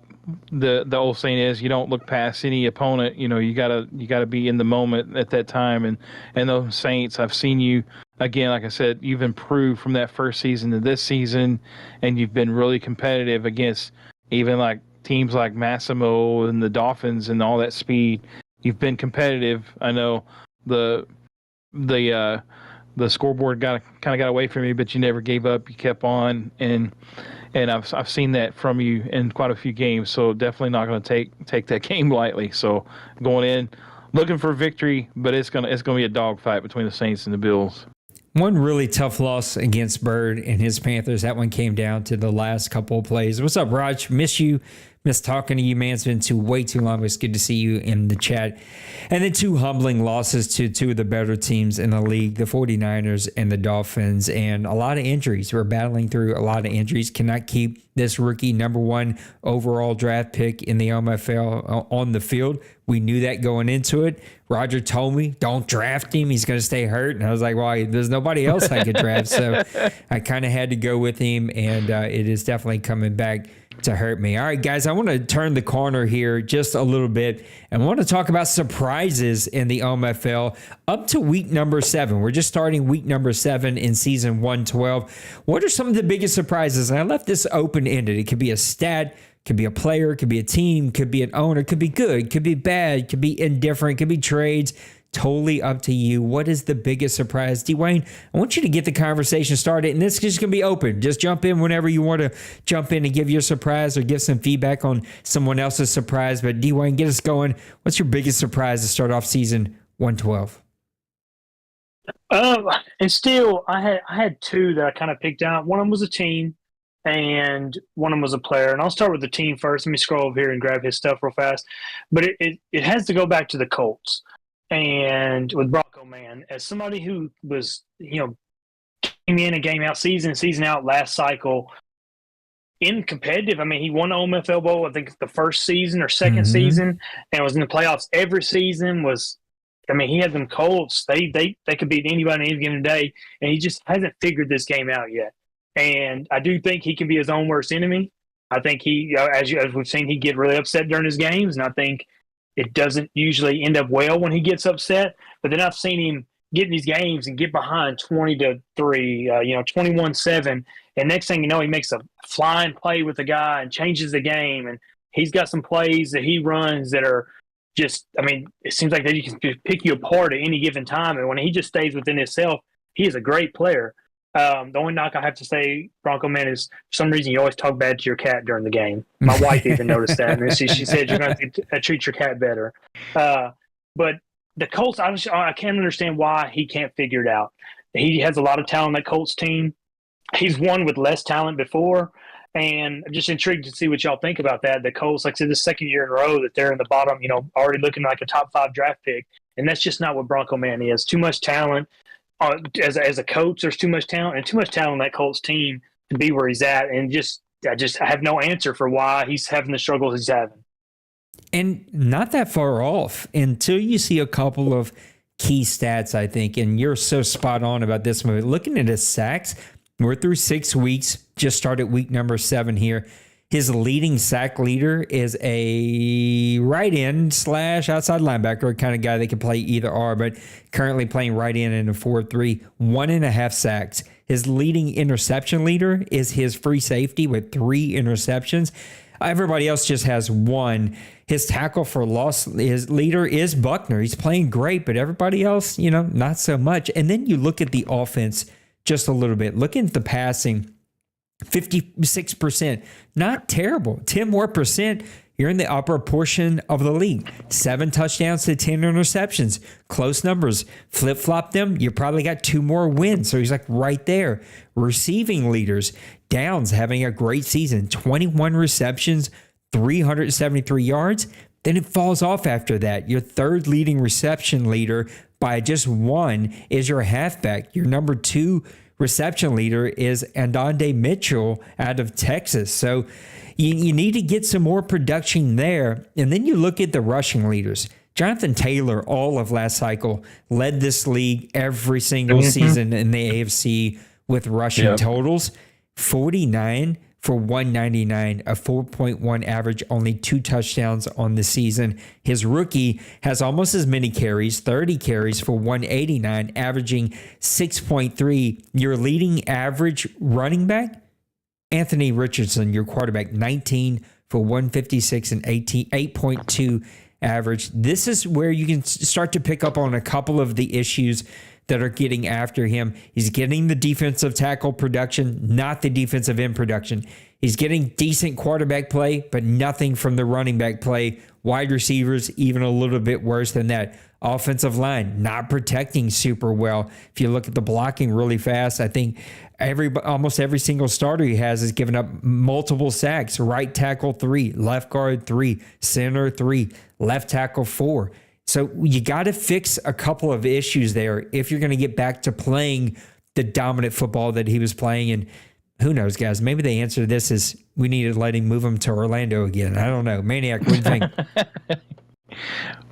old saying is you don't look past any opponent. You gotta be in the moment at that time. And those Saints, I've seen you again. Like I said, you've improved from that first season to this season, and you've been really competitive against even like teams like Massimo and the Dolphins and all that speed. You've been competitive. I know the scoreboard kind of got away from you, but you never gave up. You kept on, and I've seen that from you in quite a few games. So definitely not going to take that game lightly. So going in, looking for victory, but it's gonna be a dogfight between the Saints and the Bills. One really tough loss against Bird and his Panthers. That one came down to the last couple of plays. What's up, Raj? Miss you. Miss talking to you, man. It's been way too long. It's good to see you in the chat. And then 2 humbling losses to 2 of the better teams in the league, the 49ers and the Dolphins, and a lot of injuries. We're battling through a lot of injuries. Cannot keep this rookie number 1 overall draft pick in the OMFL on the field. We knew that going into it. Roger told me, don't draft him. He's going to stay hurt. And I was like, well, there's nobody else I could draft. So I kind of had to go with him, and it is definitely coming back to hurt me. All right, guys, I want to turn the corner here just a little bit and I want to talk about surprises in the OMFL up to week number 7. We're just starting week number 7 in season 112. What are some of the biggest surprises? And I left this open-ended. It could be a stat, could be a player, could be a team, could be an owner, could be good, could be bad, could be indifferent, could be trades. Totally up to you. What is the biggest surprise? Dwayne, I want you to get the conversation started, and this is just going to be open. Just jump in whenever you want to jump in and give your surprise or give some feedback on someone else's surprise. But Dwayne, get us going. What's your biggest surprise to start off season 112? And still, I had 2 that I kind of picked out. One of them was a team, and one of them was a player. And I'll start with the team first. Let me scroll over here and grab his stuff real fast. But it has to go back to the Colts. And with Bronco Man, as somebody who was, came in and game out, season out last cycle, in competitive, I mean, he won the OMFL Bowl, I think the first season or second season, and was in the playoffs every season. He had them Colts. They could beat anybody any given day, and he just hasn't figured this game out yet. And I do think he can be his own worst enemy. I think he, as we've seen, he get really upset during his games, and I think it doesn't usually end up well when he gets upset. But then I've seen him get in these games and get behind 20-3, 21-7. And next thing you know, he makes a flying play with the guy and changes the game. And he's got some plays that he runs that are just, it seems like that he can pick you apart at any given time. And when he just stays within himself, he is a great player. The only knock I have to say, Bronco Man, is for some reason you always talk bad to your cat during the game. My wife even noticed that. And she said you're going to treat your cat better. But the Colts, I can't understand why he can't figure it out. He has a lot of talent on that Colts team. He's won with less talent before. And I'm just intrigued to see what y'all think about that. The Colts, like I said, the second year in a row that they're in the bottom, already looking like a top 5 draft pick. And that's just not what Bronco Man is. Too much talent. As a coach, there's too much talent on that Colts team to be where he's at, and I have no answer for why he's having the struggles he's having. And not that far off until you see a couple of key stats, I think, and you're so spot on about this movie. Looking at his sacks, we're through 6 weeks, just started week number 7 here. His leading sack leader is a right end / outside linebacker, kind of guy that can play either or, but currently playing right end in a 4-3, 1.5 sacks. His leading interception leader is his free safety with 3 interceptions. Everybody else just has 1. His tackle for loss, his leader is Buckner. He's playing great, but everybody else, not so much. And then you look at the offense just a little bit. Looking at the passing, 56%, not terrible. 10 more percent, you're in the upper portion of the league. 7 touchdowns to 10 interceptions. Close numbers. Flip-flop them, you probably got 2 more wins. So he's like right there. Receiving leaders, Downs having a great season. 21 receptions, 373 yards. Then it falls off after that. Your third leading reception leader by just 1 is your halfback. Your number 2 reception leader is Andonde Mitchell out of Texas. So you need to get some more production there. And then you look at the rushing leaders. Jonathan Taylor, all of last cycle, led this league every single season in the AFC with rushing totals. 49 for 199, a 4.1 average, only 2 touchdowns on the season. His rookie has almost as many carries, 30 carries for 189, averaging 6.3. Your leading average running back, Anthony Richardson, your quarterback, 19 for 156 and 8.2 average. This is where you can start to pick up on a couple of the issues that are getting after him. He's getting the defensive tackle production, not the defensive end production. He's getting decent quarterback play, but nothing from the running back play. Wide receivers, even a little bit worse than that. Offensive line, not protecting super well. If you look at the blocking really fast, I think almost every single starter he has given up multiple sacks. Right tackle 3, left guard 3, center 3, left tackle 4. So you got to fix a couple of issues there if you're going to get back to playing the dominant football that he was playing. And who knows, guys? Maybe the answer to this is we need to let him move him to Orlando again. I don't know. Maniac, what do you think?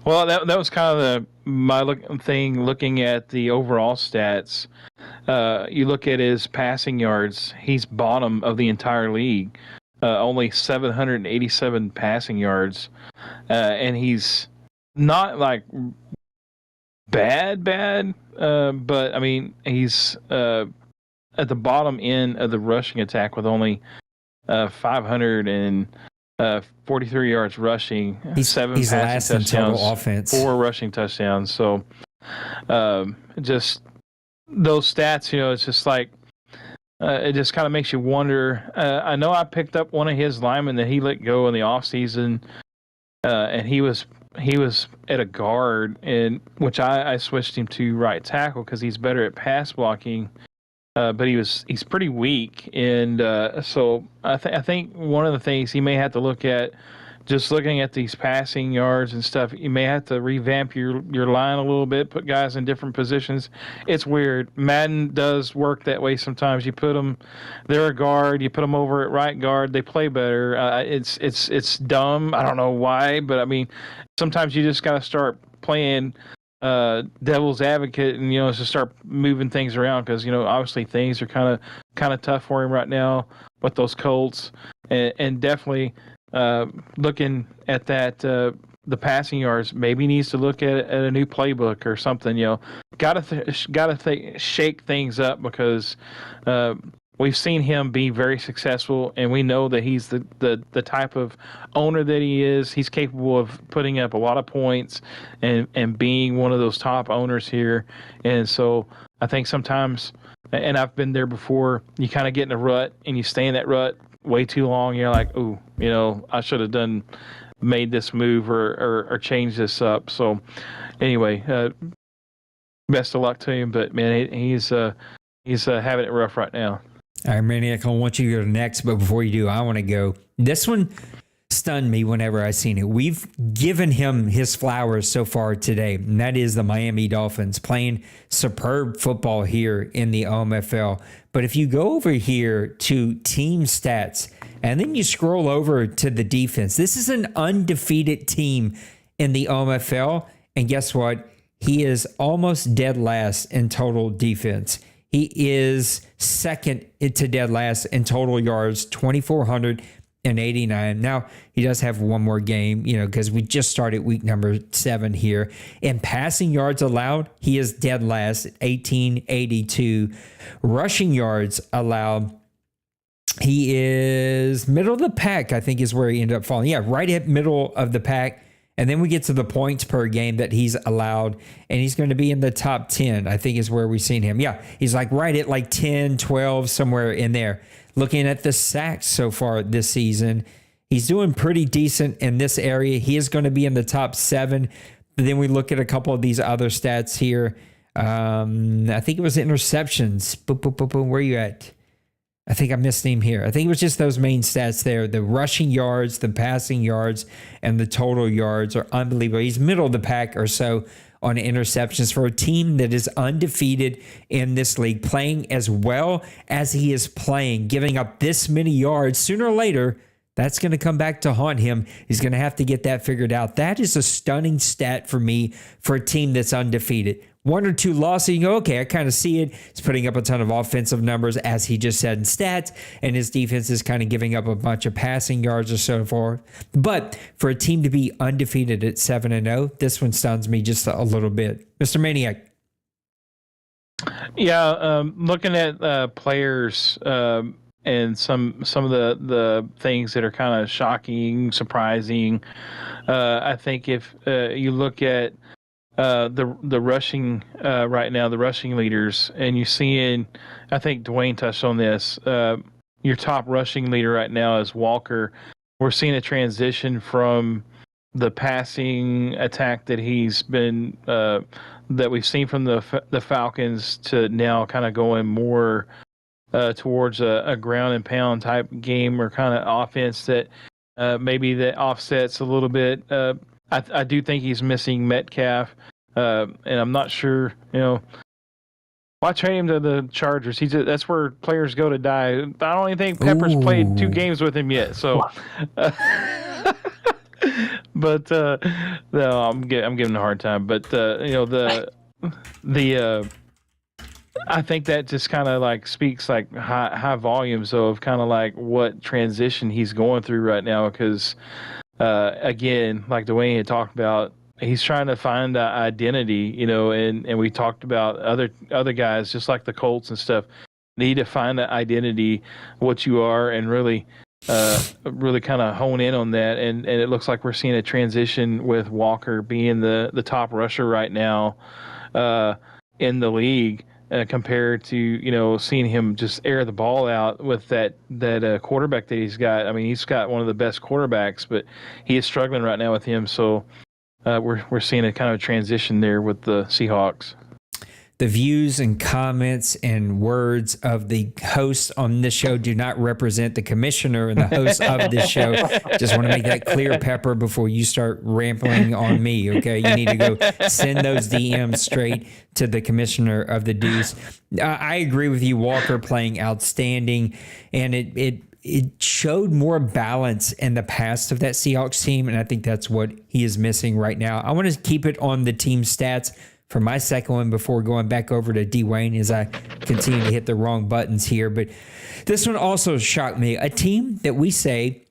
Well, that was kind of looking at the overall stats. You look at his passing yards, he's bottom of the entire league. Only 787 passing yards. And he's not like bad, but I mean, he's at the bottom end of the rushing attack with only 543 yards rushing, he's last in total offense, 4 rushing touchdowns. So just those stats, it's just like it just kind of makes you wonder. I know I picked up one of his linemen that he let go in the offseason, and he was at a guard, and which I switched him to right tackle because he's better at pass blocking. But he's pretty weak, and so I think one of the things he may have to look at, just looking at these passing yards and stuff, you may have to revamp your line a little bit, put guys in different positions. It's weird. Madden does work that way sometimes. You put them, they're a guard, you put them over at right guard, they play better. It's dumb. I don't know why, but I mean, sometimes you just got to start playing devil's advocate and just start moving things around because obviously things are kind of tough for him right now with those Colts, and definitely looking at that the passing yards, maybe needs to look at a new playbook or something. Gotta shake things up because we've seen him be very successful, and we know that he's the type of owner that he is. He's capable of putting up a lot of points and being one of those top owners here. And so I think sometimes, and I've been there before, you kind of get in a rut and you stay in that rut way too long. You're like, ooh, I should have made this move or changed this up. So anyway, best of luck to him. But man, he's having it rough right now. All right, Maniac, I want you to go next, but before you do, I want to go. This one stunned me whenever I seen it. We've given him his flowers so far today, and that is the Miami Dolphins playing superb football here in the OMFL. But if you go over here to team stats, and then you scroll over to the defense, this is an undefeated team in the OMFL, and guess what? He is almost dead last in total defense. He is second to dead last in total yards, 2,489. Now, he does have one more game, because we just started week number 7 here. In passing yards allowed, he is dead last at 1,882. Rushing yards allowed, he is middle of the pack, I think is where he ended up falling. Yeah, right at middle of the pack. And then we get to the points per game that he's allowed, and he's going to be in the top 10, I think is where we've seen him. Yeah, he's right at 10, 12, somewhere in there. Looking at the sacks so far this season, he's doing pretty decent in this area. He is going to be in the top 7. But then we look at a couple of these other stats here. I think it was interceptions. Boom, boom, boom, boom. Where are you at? I think I missed him here. I think it was just those main stats there. The rushing yards, the passing yards, and the total yards are unbelievable. He's middle of the pack or so on interceptions for a team that is undefeated in this league, playing as well as he is playing, giving up this many yards. Sooner or later, that's going to come back to haunt him. He's going to have to get that figured out. That is a stunning stat for me for a team that's undefeated. 1 or 2 losses, you go, okay, I kind of see it. He's putting up a ton of offensive numbers, as he just said in stats, and his defense is kind of giving up a bunch of passing yards or so forth. But for a team to be undefeated at 7-0, this one stuns me just a little bit. Mr. Maniac. Yeah, looking at players and some of the things that are kind of shocking, surprising. I think if you look at the rushing right now, the rushing leaders, and you're seeing, I think Dwayne touched on this. Your top rushing leader right now is Walker. We're seeing a transition from the passing attack that he's been that we've seen from the Falcons to now kind of going more towards a ground and pound type game or kind of offense that maybe that offsets a little bit. I do think he's missing Metcalf, and I'm not sure, why trade him to the Chargers? That's where players go to die. I don't even think Pepper's played 2 games with him yet. So, but no, I'm giving him a hard time. But I think that just kind of like speaks like high volumes of kind of like what transition he's going through right now. Because again, like Dwayne had talked about, he's trying to find an identity, and we talked about other guys just like the Colts and stuff need to find an identity, what you are, and really kind of hone in on that. And it looks like we're seeing a transition with Walker being the top rusher right now in the league. Compared to seeing him just air the ball out with that quarterback that he's got. I mean, he's got one of the best quarterbacks, but he is struggling right now with him. So we're seeing a kind of transition there with the Seahawks. The views and comments and words of the hosts on this show do not represent the commissioner and the host of this show. Just want to make that clear, Pepper, before you start rambling on me, okay? You need to go send those DMs straight to the commissioner of the Deuce. I agree with you, Walker playing outstanding, and it showed more balance in the past of that Seahawks team, and I think that's what he is missing right now. I want to keep it on the team stats for my second one before going back over to Dwayne as I continue to hit the wrong buttons here. But this one also shocked me. A team that we say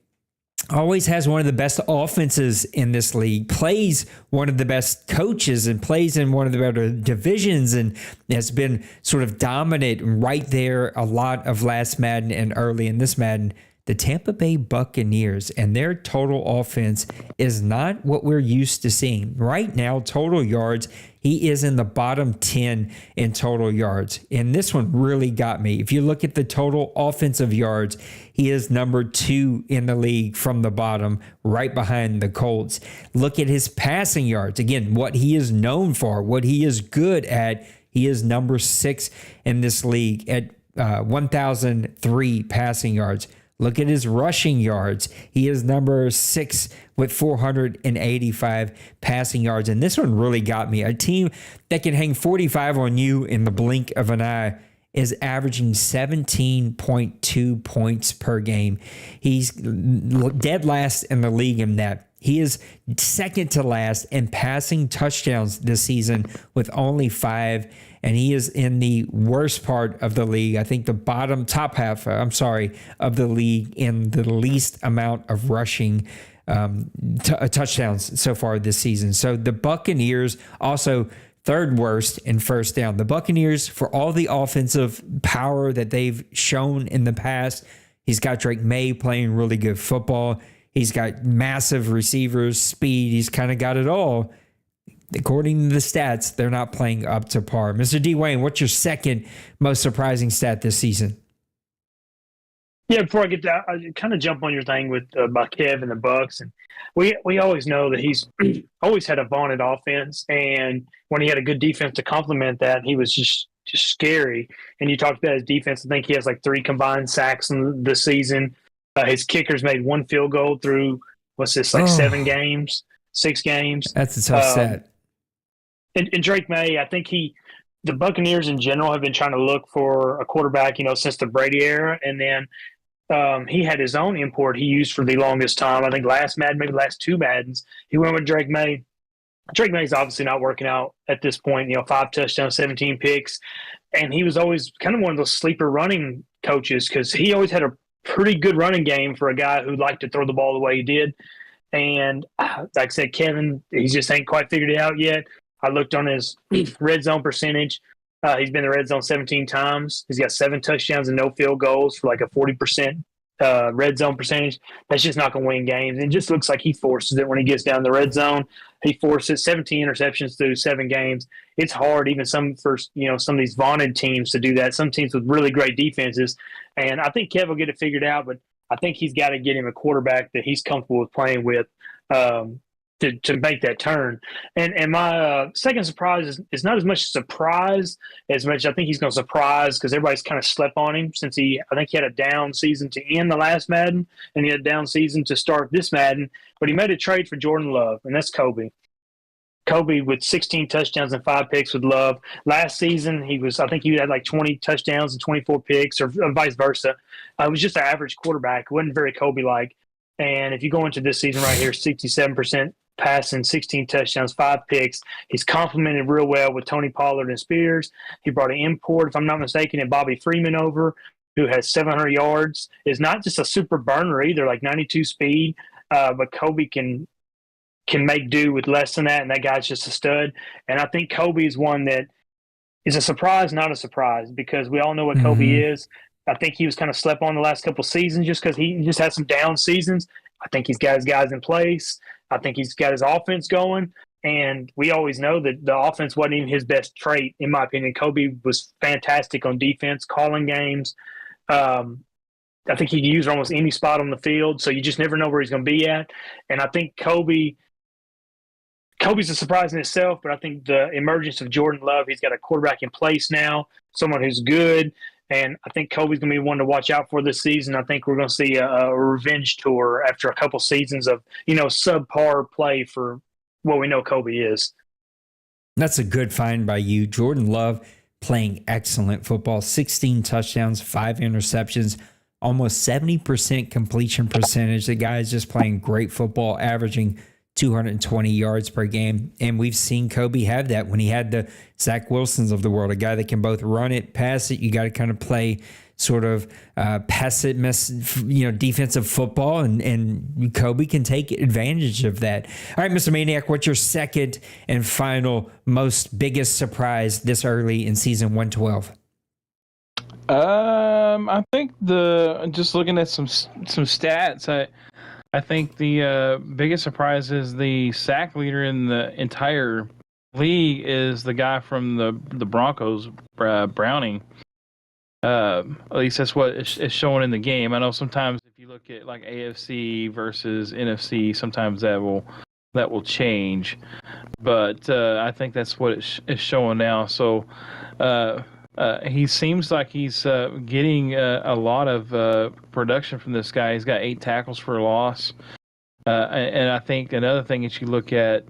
always has one of the best offenses in this league, plays one of the best coaches and plays in one of the better divisions and has been sort of dominant right there a lot of last Madden and early in this Madden. The Tampa Bay Buccaneers and their total offense is not what we're used to seeing. Right now, total yards, he is in the bottom 10 in total yards. And this one really got me. If you look at the total offensive yards, he is number 2 in the league from the bottom, right behind the Colts. Look at his passing yards. Again, what he is known for, what he is good at, he is number 6 in this league at 1,003 passing yards. Look at his rushing yards. He is number 6 with 485 passing yards. And this one really got me. A team that can hang 45 on you in the blink of an eye is averaging 17.2 points per game. He's dead last in the league in that. He is second to last in passing touchdowns this season with only 5. And he is in the worst part of the league. I think the top half of the league in the least amount of rushing touchdowns so far this season. So the Buccaneers also third worst in first down. The Buccaneers, for all the offensive power that they've shown in the past, he's got Drake May playing really good football. He's got massive receivers, speed. He's kind of got it all. According to the stats, they're not playing up to par. Mr. Dwayne, what's your second most surprising stat this season? Yeah, before I get that, I kind of jump on your thing with about Kev and the Bucks, and we always know that he's always had a vaunted offense, and when he had a good defense to complement that, he was just scary. And you talked about his defense. I think he has like 3 combined sacks in the season. His kickers made 1 field goal through 7 games, 6 games. That's a tough stat. And Drake May, I think the Buccaneers in general have been trying to look for a quarterback, since the Brady era. And then he had his own import he used for the longest time. I think last Madden, maybe the last 2 Maddens, he went with Drake May. Drake May's obviously not working out at this point, 5 touchdowns, 17 picks. And he was always kind of one of those sleeper running coaches because he always had a pretty good running game for a guy who liked to throw the ball the way he did. And like I said, Kevin, he just ain't quite figured it out yet. I looked on his red zone percentage. He's been in the red zone 17 times. He's got 7 touchdowns and no field goals for like a 40% red zone percentage, that's just not going to win games. It just looks like he forces it when he gets down the red zone. He forces 17 interceptions through 7 games. It's hard, even some of these vaunted teams to do that. Some teams with really great defenses, and I think Kev will get it figured out. But I think he's got to get him a quarterback that he's comfortable with playing with. To make that turn. And my second surprise is not as much a surprise as much I think he's going to surprise because everybody's kind of slept on him since I think he had a down season to end the last Madden and he had a down season to start this Madden, but he made a trade for Jordan Love, and that's Kobe. Kobe with 16 touchdowns and 5 picks with Love. Last season, I think he had like 20 touchdowns and 24 picks or vice versa. It was just an average quarterback. It wasn't very Kobe-like. And if you go into this season right here, 67% passing, 16 touchdowns, 5 picks. He's complemented real well with Tony Pollard and Spears. He brought an import, if I'm not mistaken, and Bobby Freeman over, who has 700 yards. Is not just a super burner either, like 92 speed, but Kobe can make do with less than that, and that guy's just a stud. And I think Kobe is one that is a surprise, not a surprise, because we all know what Kobe is. I think he was kind of slept on the last couple seasons just because he just had some down seasons. I think he's got his guys in place. I think he's got his offense going. And we always know that the offense wasn't even his best trait, in my opinion. Kobe was fantastic on defense, calling games. I think he can use almost any spot on the field, so you just never know where he's going to be at. And I think Kobe's a surprise in itself, but I think the emergence of Jordan Love, he's got a quarterback in place now, someone who's good. And I think Kobe's going to be one to watch out for this season. I think we're going to see a revenge tour after a couple seasons of, subpar play for what we know Kobe is. That's a good find by you. Jordan Love playing excellent football, 16 touchdowns, 5 interceptions, almost 70% completion percentage. The guy's just playing great football, averaging 220 yards per game. And we've seen Kobe have that when he had the Zach Wilsons of the world, a guy that can both run it, pass it. You got to kind of play sort of passive, defensive football, and Kobe can take advantage of that. All right, Mr. Maniac, what's your second and final biggest surprise this early in season 112? I think just looking at some stats, I think the biggest surprise is the sack leader in the entire league is the guy from the Broncos, Browning. At least that's what is showing in the game. I know sometimes if you look at like AFC versus NFC, sometimes that will change, but I think that's what it's showing now. So he seems like he's getting a lot of production from this guy. He's got 8 tackles for a loss. And I think another thing that you look at,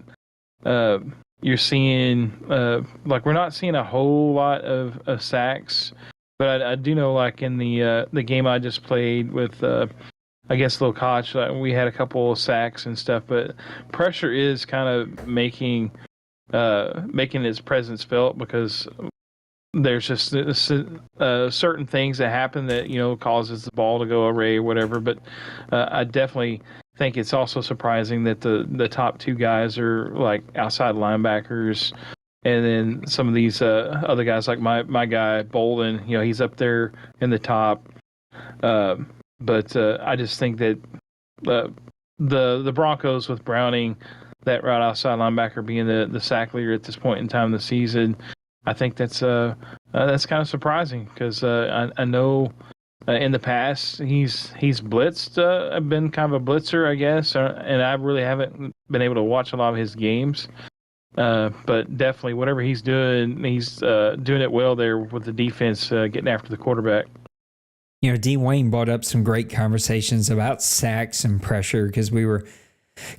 you're seeing, we're not seeing a whole lot of sacks, but I do know, like in the game I just played with, I guess, Lil Koch, we had a couple of sacks and stuff, but pressure is kind of making its presence felt because there's just certain things that happen that causes the ball to go away or whatever. But I definitely think it's also surprising that the top 2 guys are like outside linebackers, and then some of these other guys like my guy Bolden, he's up there in the top. But I just think that the Broncos with Browning, that right outside linebacker, being the sack leader at this point in time of the season, I think that's kind of surprising because I know in the past he's blitzed, been kind of a blitzer, I guess, and I really haven't been able to watch a lot of his games. But definitely, whatever he's doing it well there with the defense getting after the quarterback. D. Wayne brought up some great conversations about sacks and pressure because we were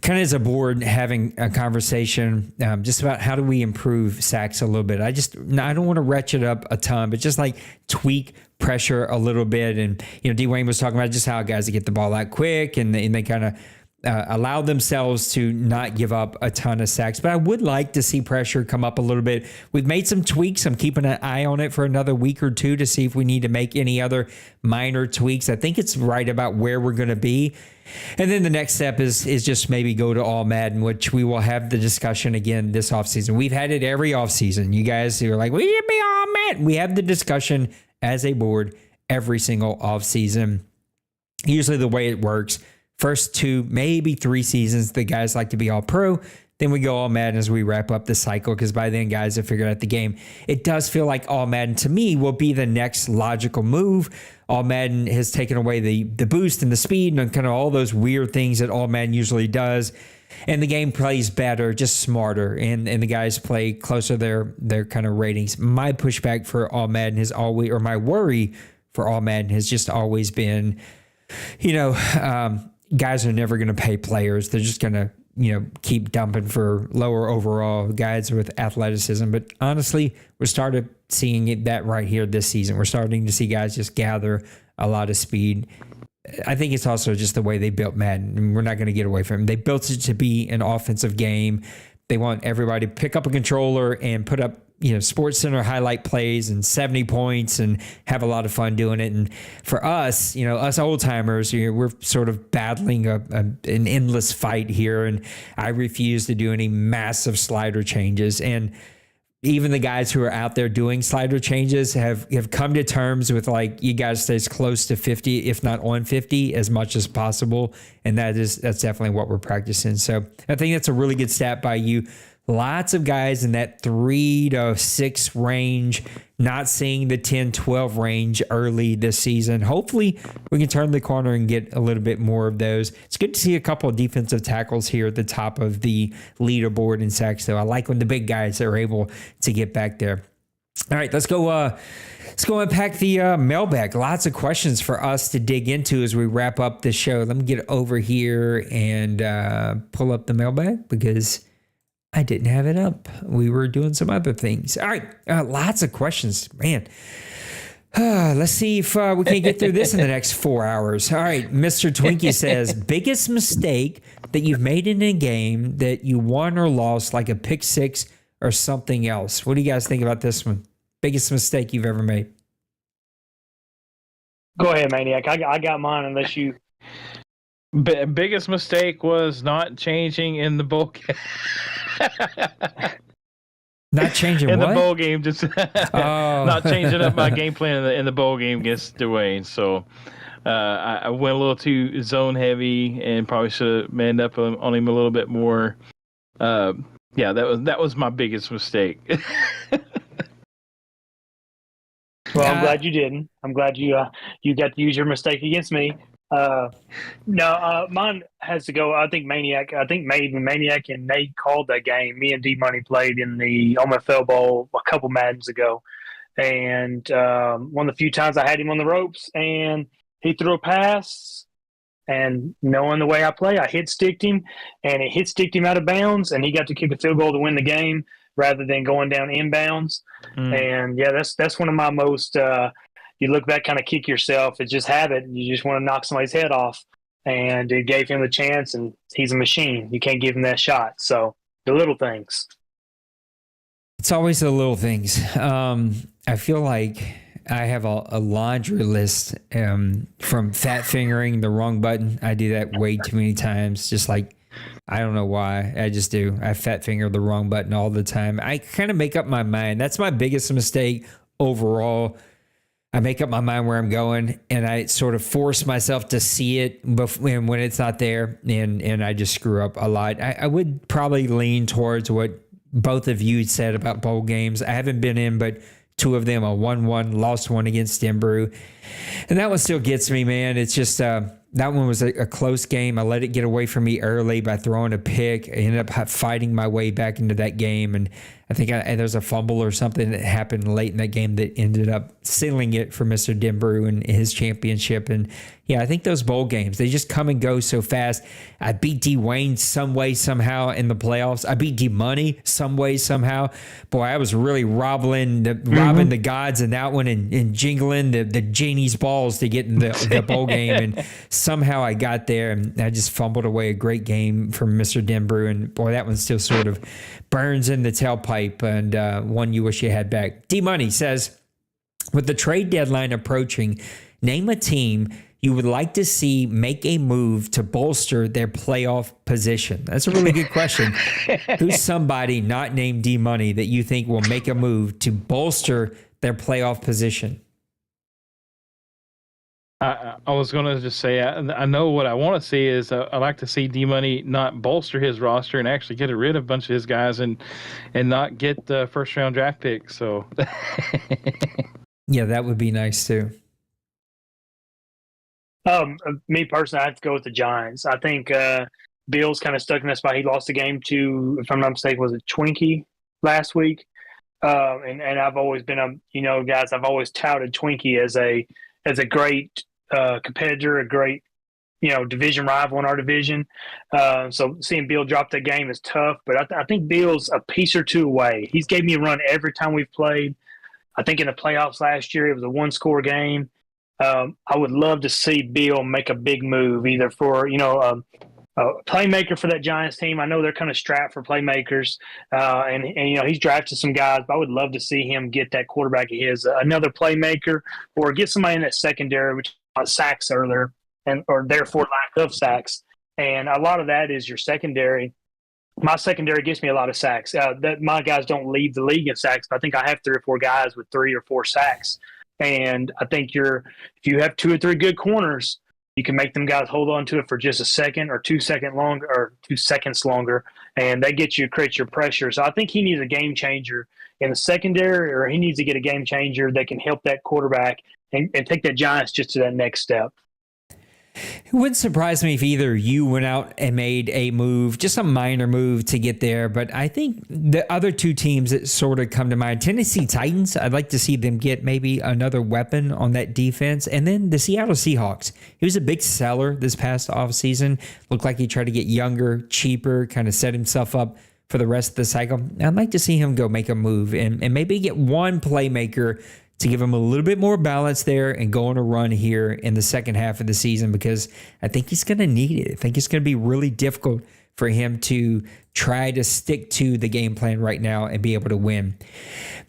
kind of as a board having a conversation just about how do we improve sacks a little bit. I don't want to ratchet up a ton, but just like tweak pressure a little bit. And, D. Wayne was talking about just how guys get the ball out quick and they kind of allow themselves to not give up a ton of sacks. But I would like to see pressure come up a little bit. We've made some tweaks. I'm keeping an eye on it for another week or 2 to see if we need to make any other minor tweaks. I think it's right about where we're going to be. And then the next step is just maybe go to all Madden, which we will have the discussion again this offseason. We've had it every offseason. You guys who are like, we should be all Madden. We have the discussion as a board every single offseason. usually the way it works, first 2, maybe 3 seasons, the guys like to be all pro. Then we go all Madden as we wrap up the cycle, because by then guys have figured out the game. It does feel like all Madden to me will be the next logical move. All Madden has taken away the boost and the speed and kind of all those weird things that all Madden usually does. And the game plays better, just smarter, and the guys play closer to their kind of ratings. My pushback for all Madden has always, or my worry for all Madden has just always been, guys are never going to pay players. They're just going to, keep dumping for lower overall guys with athleticism. But honestly, we're started seeing that right here this season. We're starting to see guys just gather a lot of speed. I think it's also just the way they built Madden, and we're not going to get away from it. They built it to be an offensive game. They want everybody to pick up a controller and put up, Sports Center highlight plays and 70 points and have a lot of fun doing it. And for us, us old timers, we're sort of battling an endless fight here. And I refuse to do any massive slider changes. And even the guys who are out there doing slider changes have come to terms with, like, you got to stay as close to 50, if not on 50, as much as possible. And that's definitely what we're practicing. So I think that's a really good stat by you. Lots of guys in that 3 to 6 range, not seeing the 10, 12 range early this season. Hopefully we can turn the corner and get a little bit more of those. It's good to see a couple of defensive tackles here at the top of the leaderboard in sacks, though. I like when the big guys are able to get back there. All right, let's go unpack the mailbag. Lots of questions for us to dig into as we wrap up this show. Let me get over here and pull up the mailbag because I didn't have it up. We were doing some other things. All right. Lots of questions, man. Let's see if we can get through this in the next 4 hours. All right. Mr. Twinkie says, biggest mistake that you've made in a game that you won or lost, like a pick six or something else. What do you guys think about this one? Biggest mistake you've ever made? Go ahead, Maniac. I got mine unless you... Biggest mistake was not changing in the bowl game. Not changing in what? the bowl game, just not changing up my game plan in the bowl game against Dwayne. So I went a little too zone heavy and probably should have manned up on him a little bit more. That was my biggest mistake. Well, I'm glad you didn't. I'm glad you got to use your mistake against me. Mine has to go. I think Maniac and Nate called that game. Me and D Money played in the OMFL Bowl a couple Maddens ago, and one of the few times I had him on the ropes, and he threw a pass, and knowing the way I play, I hit sticked him, and it hit sticked him out of bounds, and he got to kick a field goal to win the game rather than going down inbounds. And that's one of my most. You look back, kind of kick yourself. It's just habit. You just want to knock somebody's head off. And it gave him the chance, and he's a machine. You can't give him that shot. So the little things. It's always the little things. I feel like I have a laundry list from fat fingering the wrong button. I do that way too many times. Just like, I don't know why. I just do. I fat finger the wrong button all the time. I kind of make up my mind. That's my biggest mistake overall. I make up my mind where I'm going, and I sort of force myself to see it when it's not there, and I just screw up a lot. I would probably lean towards what both of you said about bowl games. I haven't been in, but 2 of them, a 1-1, lost one against Denbrew. And that one still gets me, man. It's just, that one was a close game. I let it get away from me early by throwing a pick. I ended up fighting my way back into that game. And I think there's a fumble or something that happened late in that game that ended up sealing it for Mr. Denbrew and his championship. And yeah, I think those bowl games, they just come and go so fast. I beat D-Wayne some way, somehow in the playoffs. I beat D-Money some way, somehow. Boy, I was really robbing the gods in that one and jingling the genie's balls to get in the bowl game. And somehow I got there, and I just fumbled away a great game from Mr. Denbrew. And boy, that one still sort of burns in the tailpipe, and one you wish you had back. D-Money says, with the trade deadline approaching, name a team you would like to see make a move to bolster their playoff position. That's a really good question. Who's somebody not named D-Money that you think will make a move to bolster their playoff position? I was going to just say, I know what I want to see is I like to see D-Money not bolster his roster and actually get rid of a bunch of his guys and not get the first-round draft picks. So, Yeah, that would be nice too. Me personally, I have to go with the Giants. I think Bill's kind of stuck in that spot. He lost the game to, if I'm not mistaken, was it Twinkie last week? And I've always been guys, I've always touted Twinkie as a great competitor, a great division rival in our division. So seeing Bill drop that game is tough, but I think Bill's a piece or two away. He's gave me a run every time we've played. I think in the playoffs last year it was a one-score game. I would love to see Bill make a big move, either for a playmaker for that Giants team. I know they're kind of strapped for playmakers, and he's drafted some guys, but I would love to see him get that quarterback of his, another playmaker, or get somebody in that secondary, which sacks earlier, or therefore lack of sacks. And a lot of that is your secondary. My secondary gets me a lot of sacks. That my guys don't lead the league in sacks, but I think I have 3 or 4 guys with 3 or 4 sacks. And I think if you have 2 or 3 good corners, you can make them guys hold on to it for just a second or 2 seconds longer, and that creates your pressure. So I think he needs a game changer in the secondary, or he needs to get a game changer that can help that quarterback and take that Giants just to that next step. It wouldn't surprise me if either you went out and made a move, just a minor move to get there. But I think the other 2 teams that sort of come to mind, Tennessee Titans, I'd like to see them get maybe another weapon on that defense. And then the Seattle Seahawks. He was a big seller this past offseason. Looked like he tried to get younger, cheaper, kind of set himself up for the rest of the cycle. I'd like to see him go make a move and maybe get one playmaker to give him a little bit more balance there and go on a run here in the second half of the season, because I think he's going to need it. I think it's going to be really difficult for him to try to stick to the game plan right now and be able to win.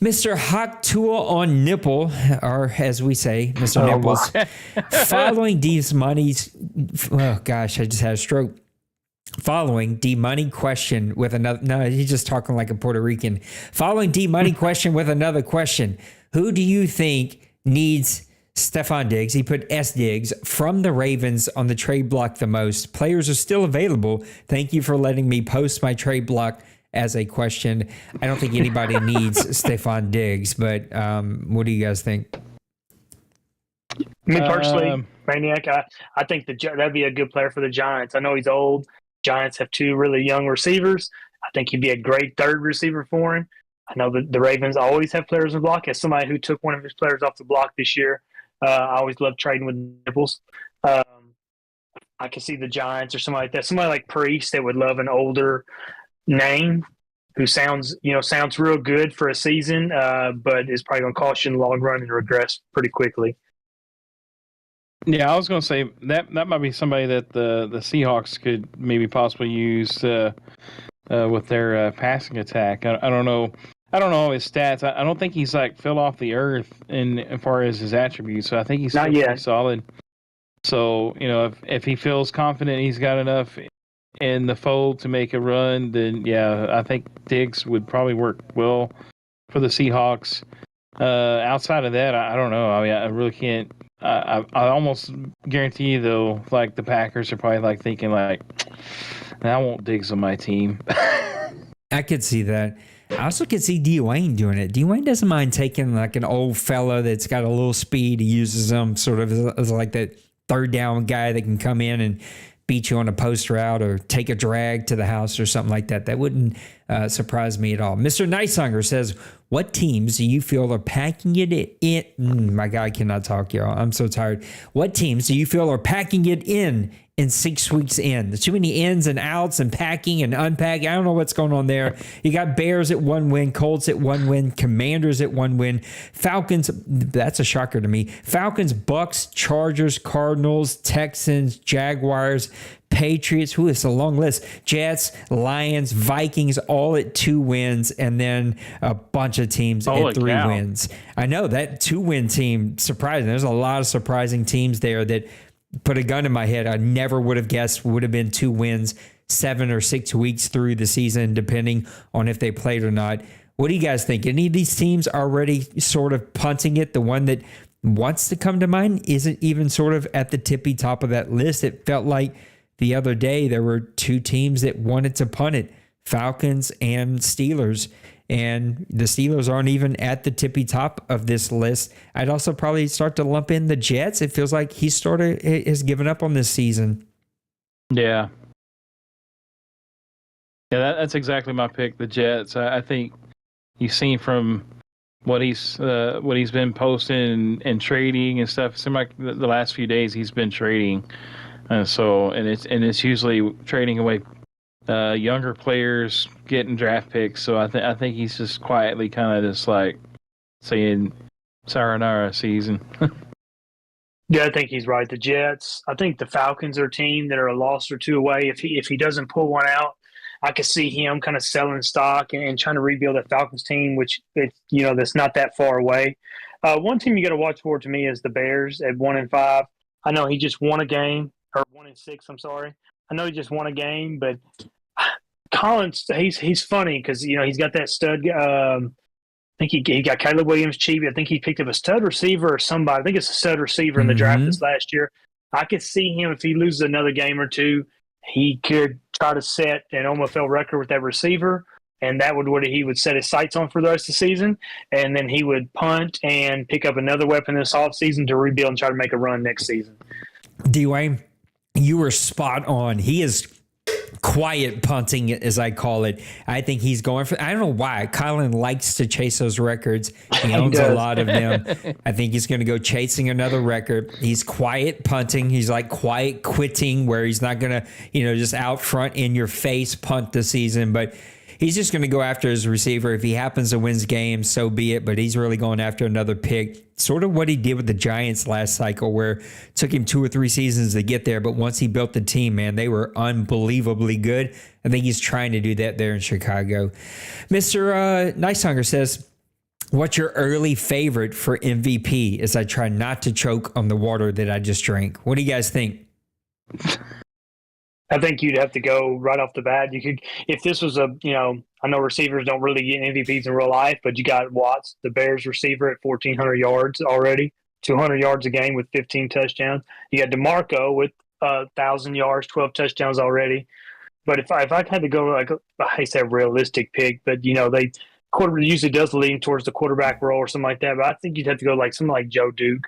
Mr. Hot Tool on Nipple, or as we say, Mr. Nipples, following D-Money's, oh gosh, I just had a stroke. Following D-Money question with another, no, he's just talking like a Puerto Rican. Following D-Money question with another question. Who do you think needs Stephon Diggs? He put S. Diggs from the Ravens on the trade block the most. Players are still available. Thank you for letting me post my trade block as a question. I don't think anybody needs Stephon Diggs, but what do you guys think? Me personally, Maniac, I think that'd be a good player for the Giants. I know he's old. Giants have 2 really young receivers. I think he'd be a great third receiver for him. I know that the Ravens always have players on the block. As somebody who took one of his players off the block this year, I always love trading with Nipples. I can see the Giants or somebody like that. Somebody like Priest that would love an older name who sounds real good for a season, but is probably going to cost you in the long run and regress pretty quickly. Yeah, I was going to say that might be somebody that the Seahawks could maybe possibly use with their passing attack. I don't know. I don't know all his stats. I don't think he's like fell off the earth as far as his attributes. So I think he's still pretty solid. So if he feels confident he's got enough in the fold to make a run, then yeah, I think Diggs would probably work well for the Seahawks. Outside of that, I don't know. I mean, I really can't. I almost guarantee you, though, like the Packers are probably like thinking like, I want Diggs on my team. I could see that. I also could see Dwayne doing it. Dwayne doesn't mind taking like an old fella that's got a little speed. He uses them sort of as like that third down guy that can come in and beat you on a post route or take a drag to the house or something like that. That wouldn't surprise me at all. Mr. Nicehunger says, what teams do you feel are packing it in? My guy cannot talk, y'all. I'm so tired. What teams do you feel are packing it in 6 weeks in? There's too many ins and outs and packing and unpacking. I don't know what's going on there. You got Bears at 1 win, Colts at 1 win, Commanders at 1 win, Falcons, that's a shocker to me. Falcons, Bucks, Chargers, Cardinals, Texans, Jaguars, Patriots, it's a long list. Jets, Lions, Vikings, all at 2 wins, and then a bunch of teams at 3 wins. I know that 2-win team, surprising. There's a lot of surprising teams there that put a gun in my head. I never would have guessed would have been 2 wins 7 or 6 weeks through the season, depending on if they played or not. What do you guys think? Any of these teams already sort of punting it? The one that wants to come to mind isn't even sort of at the tippy top of that list. It felt like the other day there were two teams that wanted to punt it, Falcons and Steelers. And the Steelers aren't even at the tippy top of this list. I'd also probably start to lump in the Jets. It feels like he has given up on this season. Yeah. Yeah, that's exactly my pick, the Jets. I think you've seen from what he's been posting and trading and stuff. It seemed like the last few days he's been trading, and it's usually trading away younger players, getting draft picks. So I think he's just quietly kind of just like saying sayonara season. Yeah, I think he's right. The Jets. I think the Falcons are a team that are a loss or two away. If he doesn't pull one out, I could see him kind of selling stock and trying to rebuild that Falcons team, which that's not that far away. One team you got to watch for to me is the Bears at 1-5. I know he just won a game, or 1-6. I'm sorry. I know he just won a game, but Collins, he's funny because he's got that stud. I think he got Caleb Williams cheap. I think he picked up a stud receiver or somebody. I think it's a stud receiver in the draft this last year. I could see him if he loses another game or two. He could try to set an OMFL record with that receiver, and that would what he would set his sights on for the rest of the season. And then he would punt and pick up another weapon this offseason to rebuild and try to make a run next season. Dwayne, you were spot on. He is quiet punting, as I call it. I think he's going for, I don't know why. Colin likes to chase those records. He owns a lot of them. I think he's going to go chasing another record. He's quiet punting. He's like quiet quitting, where he's not going to, just out front in your face punt the season, but he's just going to go after his receiver. If he happens to win games, so be it. But he's really going after another pick. Sort of what he did with the Giants last cycle, where it took him 2 or 3 seasons to get there. But once he built the team, man, they were unbelievably good. I think he's trying to do that there in Chicago. Mr. Nicehunger says, what's your early favorite for MVP as I try not to choke on the water that I just drank? What do you guys think? I think you'd have to go right off the bat. You could, if this was I know receivers don't really get MVPs in real life, but you got Watts, the Bears receiver, at 1,400 yards already, 200 yards a game with 15 touchdowns. You got DeMarco with 1,000 yards, 12 touchdowns already. But if I had to go, like, I hate to say a realistic pick, but quarter usually does lean towards the quarterback role or something like that. But I think you'd have to go like something like Joe Duke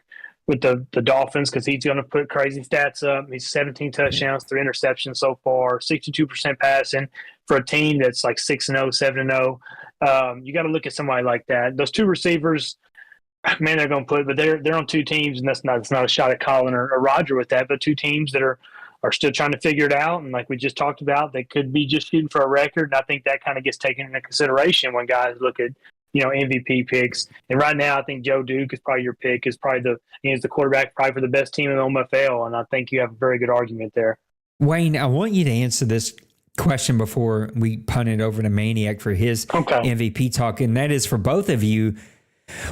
with the Dolphins, because he's going to put crazy stats up. He's 17 touchdowns, 3 interceptions so far, 62% passing for a team that's like 6-0, 7-0. You got to look at somebody like that. Those 2 receivers, man, they're going to put, but they're on 2 teams, and it's not a shot at Colin or Roger with that, but 2 teams that are still trying to figure it out. And like we just talked about, they could be just shooting for a record. And I think that kind of gets taken into consideration when guys look at MVP picks. And right now, I think Joe Duke is probably your pick. Is probably he's the quarterback probably for the best team in the OMFL, and I think you have a very good argument there. Wayne, I want you to answer this question before we punt it over to Maniac for his MVP talk, and that is for both of you.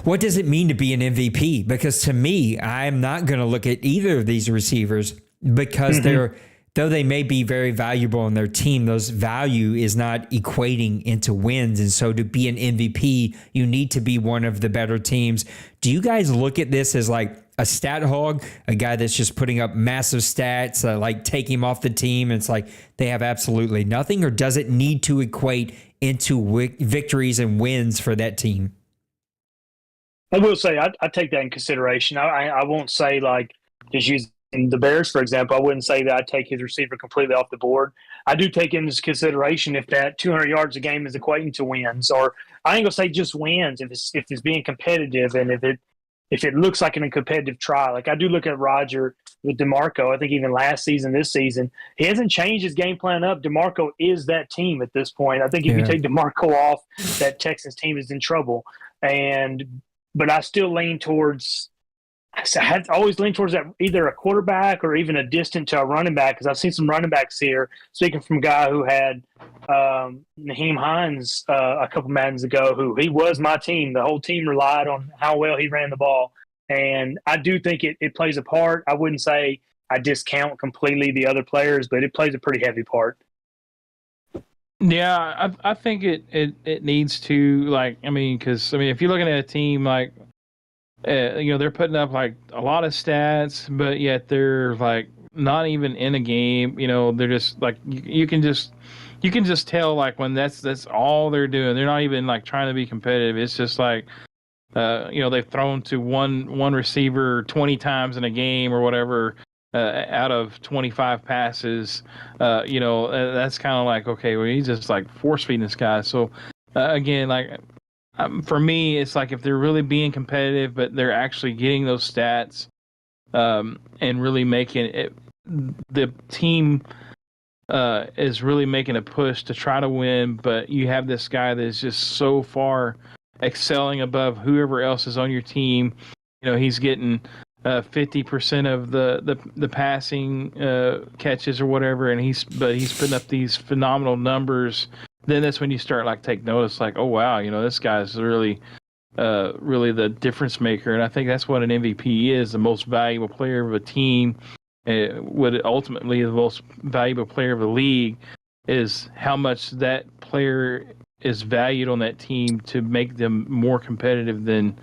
What does it mean to be an MVP? Because to me, I'm not going to look at either of these receivers because though they may be very valuable in their team, those value is not equating into wins. And so to be an MVP, you need to be one of the better teams. Do you guys look at this as like a stat hog, a guy that's just putting up massive stats, like take him off the team, and it's like they have absolutely nothing? Or does it need to equate into victories and wins for that team? I will say I take that in consideration. I won't say like just use the Bears, for example. I wouldn't say that I take his receiver completely off the board. I do take into consideration if that 200 yards a game is equating to wins, or I ain't gonna say just wins if it's being competitive and if it looks like a competitive try. Like I do look at Roger with DeMarco. I think even last season, this season, he hasn't changed his game plan up. DeMarco is that team at this point. I think if you take DeMarco off, that Texans team is in trouble. But I still lean towards. I have always leaned towards that either a quarterback or even a distant to a running back, because I've seen some running backs here. Speaking from a guy who had Naheem Hines a couple Maddens ago, who he was my team. The whole team relied on how well he ran the ball. And I do think it plays a part. I wouldn't say I discount completely the other players, but it plays a pretty heavy part. Yeah, I think it needs to, because if you're looking at a team like they're putting up like a lot of stats, but yet they're like not even in a game. They're just like you can just tell like when that's all they're doing. They're not even like trying to be competitive. It's just like they've thrown to one receiver 20 times in a game or whatever out of 25 passes. That's kind of like, okay, well, he's just like force feeding this guy. So again, like for me, it's like if they're really being competitive, but they're actually getting those stats and really making it, the team is really making a push to try to win. But you have this guy that is just so far excelling above whoever else is on your team. He's getting 50% of the passing catches or whatever, and he's putting up these phenomenal numbers. Then that's when you start like take notice, like, oh wow, this guy's really the difference maker. And I think that's what an MVP is: the most valuable player of a team. Would ultimately the most valuable player of the league is how much that player is valued on that team to make them more competitive than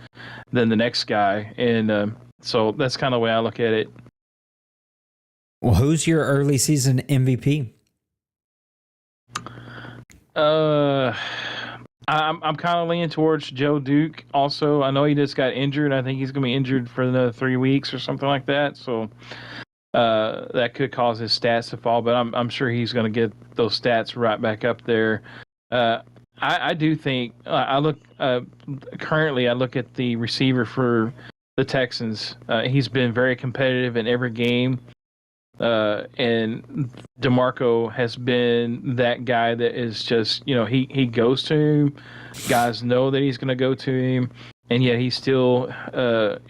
the next guy. And so that's kind of the way I look at it. Well, who's your early season MVP? I'm kind of leaning towards Joe Duke. Also, I know he just got injured. I think he's going to be injured for another 3 weeks or something like that. So that could cause his stats to fall. But I'm sure he's going to get those stats right back up there. I do think I look currently. I look at the receiver for the Texans. He's been very competitive in every game. And DeMarco has been that guy that is just, he goes to him. Guys know that he's going to go to him. And yet he still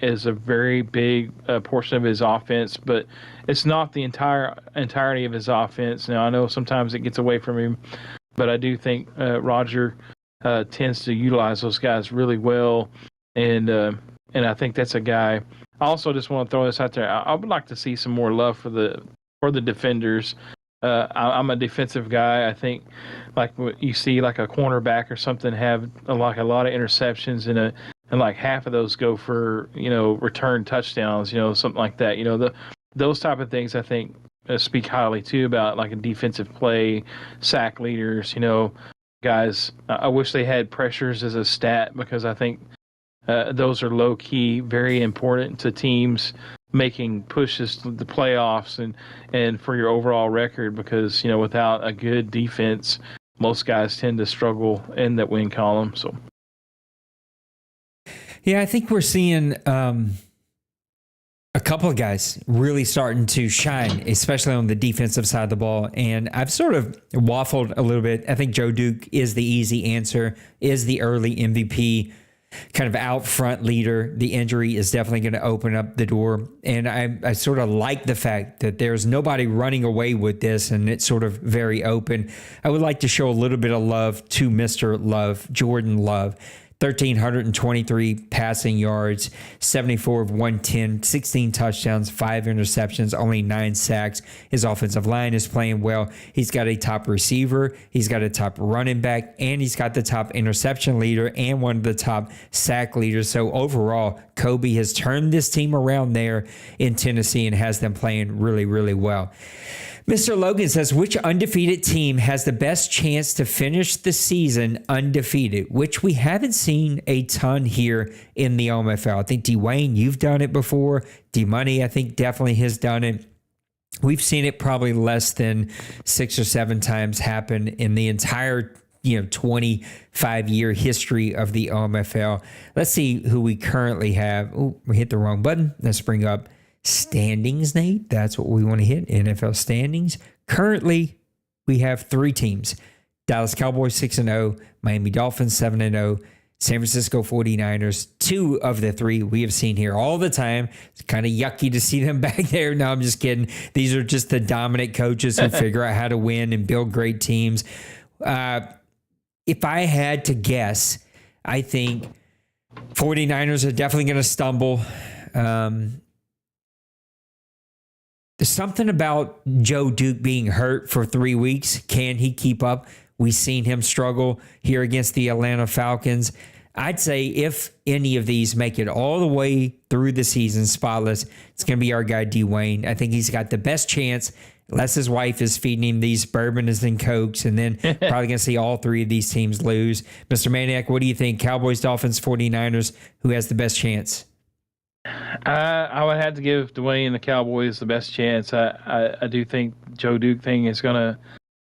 is a very big portion of his offense. But it's not the entirety of his offense. Now, I know sometimes it gets away from him. But I do think Roger tends to utilize those guys really well. And I think that's a guy. I also just want to throw this out there. I would like to see some more love for the defenders. I'm a defensive guy. I think like you see like a cornerback or something have like a lot of interceptions and like half of those go for return touchdowns, something like that. Those type of things I think speak highly too about like a defensive play, sack leaders. Guys. I wish they had pressures as a stat because I think. Those are low key, very important to teams making pushes to the playoffs and for your overall record because, without a good defense, most guys tend to struggle in that win column. So, yeah, I think we're seeing a couple of guys really starting to shine, especially on the defensive side of the ball. And I've sort of waffled a little bit. I think Joe Duke is the easy answer, is the early MVP. Kind of out front leader. The injury is definitely going to open up the door. And I sort of like the fact that there's nobody running away with this and it's sort of very open. I would like to show a little bit of love to Mr. Love, Jordan Love. 1,323 passing yards, 74 of 110, 16 touchdowns, 5 interceptions, only 9 sacks. His offensive line is playing well. He's got a top receiver. He's got a top running back, and he's got the top interception leader and one of the top sack leaders. So overall, Kobe has turned this team around there in Tennessee and has them playing really, really well. Mr. Logan says, which undefeated team has the best chance to finish the season undefeated? Which we haven't seen a ton here in the OMFL. I think Dwayne, you've done it before. D-Money, I think, definitely has done it. We've seen it probably less than 6 or 7 times happen in the entire 25-year history of the OMFL. Let's see who we currently have. Oh, we hit the wrong button. Let's bring up standings, Nate. That's what we want to hit. NFL standings. Currently, we have 3 teams. Dallas Cowboys 6-0, Miami Dolphins 7-0, San Francisco 49ers. 2 of the 3 we have seen here all the time. It's kind of yucky to see them back there. No, I'm just kidding. These are just the dominant coaches who figure out how to win and build great teams. If I had to guess, I think 49ers are definitely going to stumble. There's something about Joe Duke being hurt for 3 weeks. Can he keep up? We've seen him struggle here against the Atlanta Falcons. I'd say if any of these make it all the way through the season spotless, it's going to be our guy Dwayne. I think he's got the best chance, unless his wife is feeding him these bourbons and cokes, and then probably going to see all three of these teams lose. Mr. Maniac, what do you think? Cowboys, Dolphins, 49ers, who has the best chance? I would have to give Dwayne and the Cowboys the best chance. I do think Joe Duke thing is going to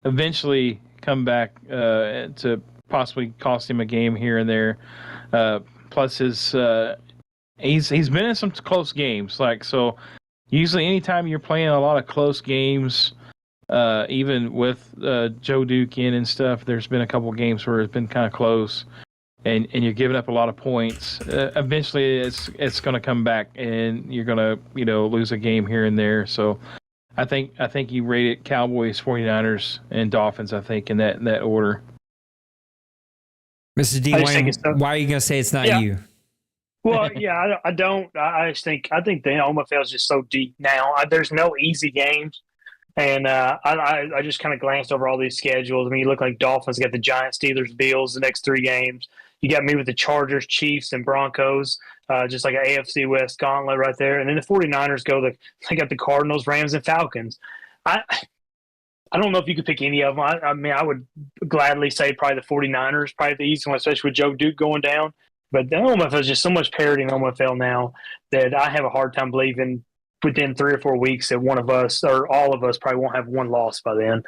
eventually come back to possibly cost him a game here and there. Plus, he's been in some close games. So usually, anytime you're playing a lot of close games, even with Joe Duke in and stuff, there's been a couple games where it's been kind of close. And you're giving up a lot of points. Eventually, it's going to come back, and you're going to lose a game here and there. So, I think you rate it Cowboys, 49ers, and Dolphins. I think in that order. Mr. Dwayne, why are you going to say it's not you? Well, yeah, I don't. I think the OMFL is just so deep now. There's no easy games. And I just kind of glanced over all these schedules. I mean, you look like Dolphins got the Giants, Steelers, Bills the next 3 games. You got me with the Chargers, Chiefs, and Broncos, just like an AFC West gauntlet right there. And then the 49ers they got the Cardinals, Rams, and Falcons. I don't know if you could pick any of them. I mean, I would gladly say probably the 49ers, probably the easy one, especially with Joe Duke going down. But the OMFL is just so much parity in OMFL now that I have a hard time believing within 3 or 4 weeks that one of us or all of us probably won't have one loss by then.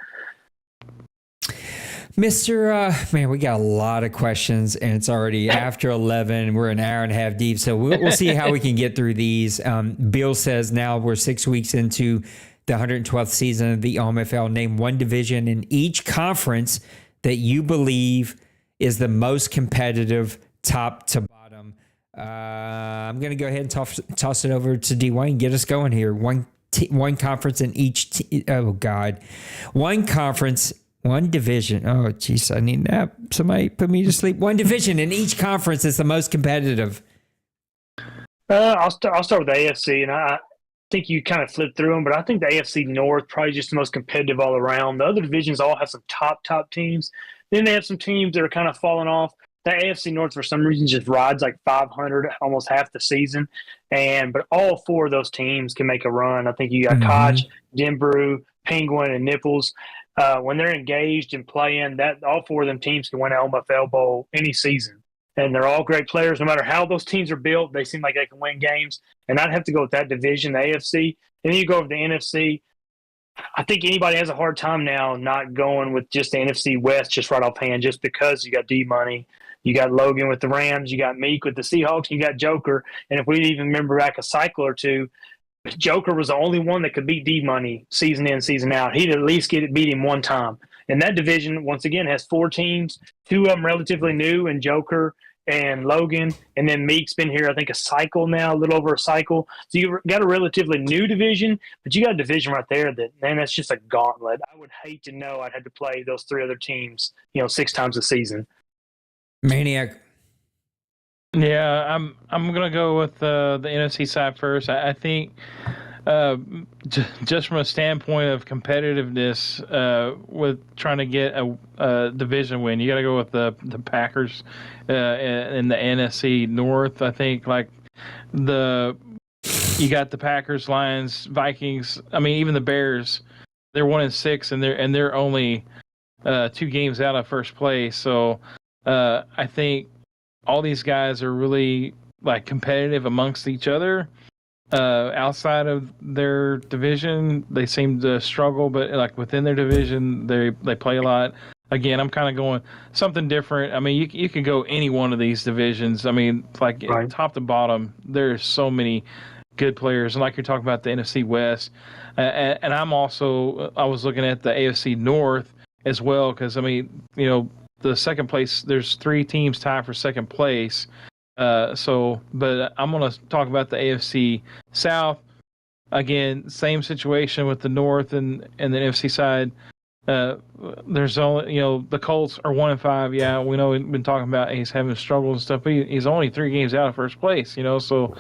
Man, we got a lot of questions, and it's already after 11. We're an hour and a half deep, so we'll see how we can get through these. Bill says now we're 6 weeks into the 112th season of the OMFL. Name one division in each conference that you believe is the most competitive top to bottom. I'm going to go ahead and toss it over to Dwayne. Get us going here. One conference in each. One conference. One division. Oh, jeez, I need a nap. Somebody put me to sleep. One division in each conference is the most competitive. I'll start with the AFC, and I think you kind of flipped through them, but I think the AFC North probably just the most competitive all around. The other divisions all have some top teams. Then they have some teams that are kind of falling off. The AFC North, for some reason, just rides like 500 almost half the season. But all 4 of those teams can make a run. I think you got Koch, Denbrew, Penguin, and Nipples. When they're engaged and playing, that all 4 of them teams can win an OMFL Bowl any season. And they're all great players. No matter how those teams are built, they seem like they can win games. And I'd have to go with that division, the AFC. And then you go over the NFC. I think anybody has a hard time now not going with just the NFC West just right offhand, just because you got D-Money. You got Logan with the Rams. You got Meek with the Seahawks. You got Joker. And if we even remember back a cycle or two, Joker was the only one that could beat D-Money season in, season out. He'd at least beat him one time. And that division, once again, has 4 teams, 2 of them relatively new, and Joker and Logan. And then Meek's been here, I think, a cycle now, a little over a cycle. So you've got a relatively new division, but you got a division right there that, man, that's just a gauntlet. I would hate to know I'd have to play those 3 other teams, 6 times a season. Maniac. Yeah, I'm gonna go with the NFC side first. I think just from a standpoint of competitiveness, with trying to get a division win, you got to go with the Packers in the NFC North. I think you got the Packers, Lions, Vikings. I mean, even the Bears. They're 1-6, and they're only 2 games out of first place. So I think all these guys are really competitive amongst each other. Outside of their division, they seem to struggle, but within their division, they play a lot. Again, I'm kind of going something different. I mean, you could go any one of these divisions. I mean, Right. Top to bottom, there's so many good players. And like you're talking about the NFC West, and I was looking at the AFC North as well, because I mean, the second place, there's 3 teams tied for second place. But I'm going to talk about the AFC South. Again, same situation with the North and the NFC side. There's only, the Colts are 1-5. Yeah, we know we've been talking about he's having struggles and stuff, but he's only 3 games out of first place, So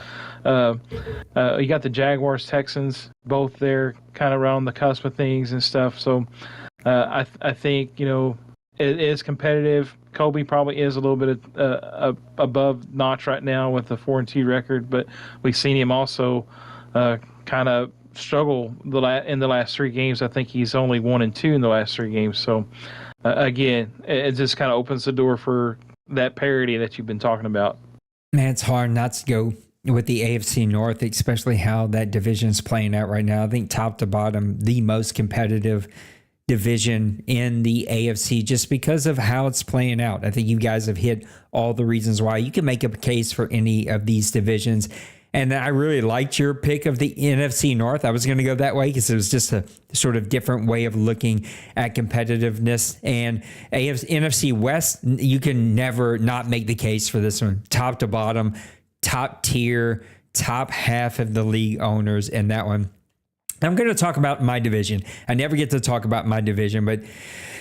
you got the Jaguars, Texans, both there kind of around the cusp of things and stuff. So I think, it is competitive. Kobe probably is a little bit above notch right now with the 4-2 record, but we've seen him also kind of struggle in the last 3 games. I think he's only 1-2 in the last 3 games. So again, it just kind of opens the door for that parity that you've been talking about. Man, it's hard not to go with the AFC North, especially how that division is playing out right now. I think top to bottom, the most competitive division in the AFC just because of how it's playing out. I think you guys have hit all the reasons why. You can make up a case for any of these divisions. And I really liked your pick of the NFC North. I was going to go that way because it was just a sort of different way of looking at competitiveness. And NFC West, you can never not make the case for this one. Top to bottom, top tier, top half of the league owners in that one. I'm going to talk about my division. I never get to talk about my division, but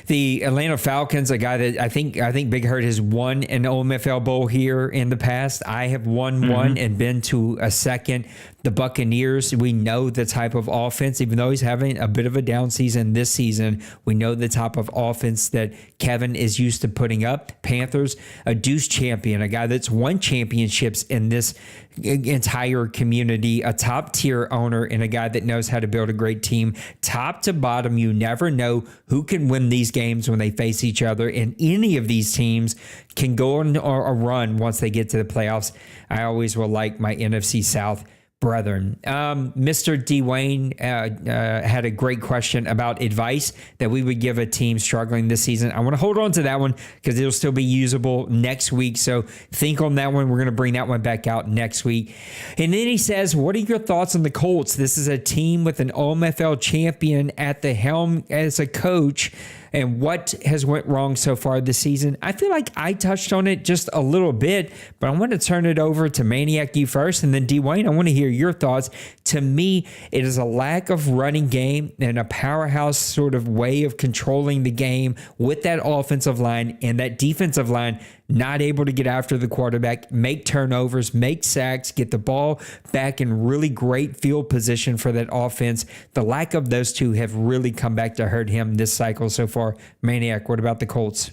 the Atlanta Falcons, a guy that I think Big Hurt has won an OMFL Bowl here in the past. I have won one and been to a second. The Buccaneers, we know the type of offense, even though he's having a bit of a down season this season, we know the type of offense that Kevin is used to putting up. Panthers, a deuce champion, a guy that's won championships in this entire community, a top tier owner, and a guy that knows how to build a great team. Top to bottom, you never know who can win these games when they face each other, and any of these teams can go on a run once they get to the playoffs. I always will like my NFC South brethren. Mr. Dwayne had a great question about advice that we would give a team struggling this season. I want to hold on to that one because it'll still be usable next week. So think on that one. We're going to bring that one back out next week. And then he says, what are your thoughts on the Colts? This is a team with an OMFL champion at the helm as a coach. And what has went wrong so far this season? I feel like I touched on it just a little bit, but I want to turn it over to Maniac you first, and then Dwayne, I want to hear your thoughts. To me, it is a lack of running game and a powerhouse sort of way of controlling the game with that offensive line and that defensive line not able to get after the quarterback, make turnovers, make sacks, get the ball back in really great field position for that offense. The lack of those two have really come back to hurt him this cycle so far. Maniac, what about the Colts?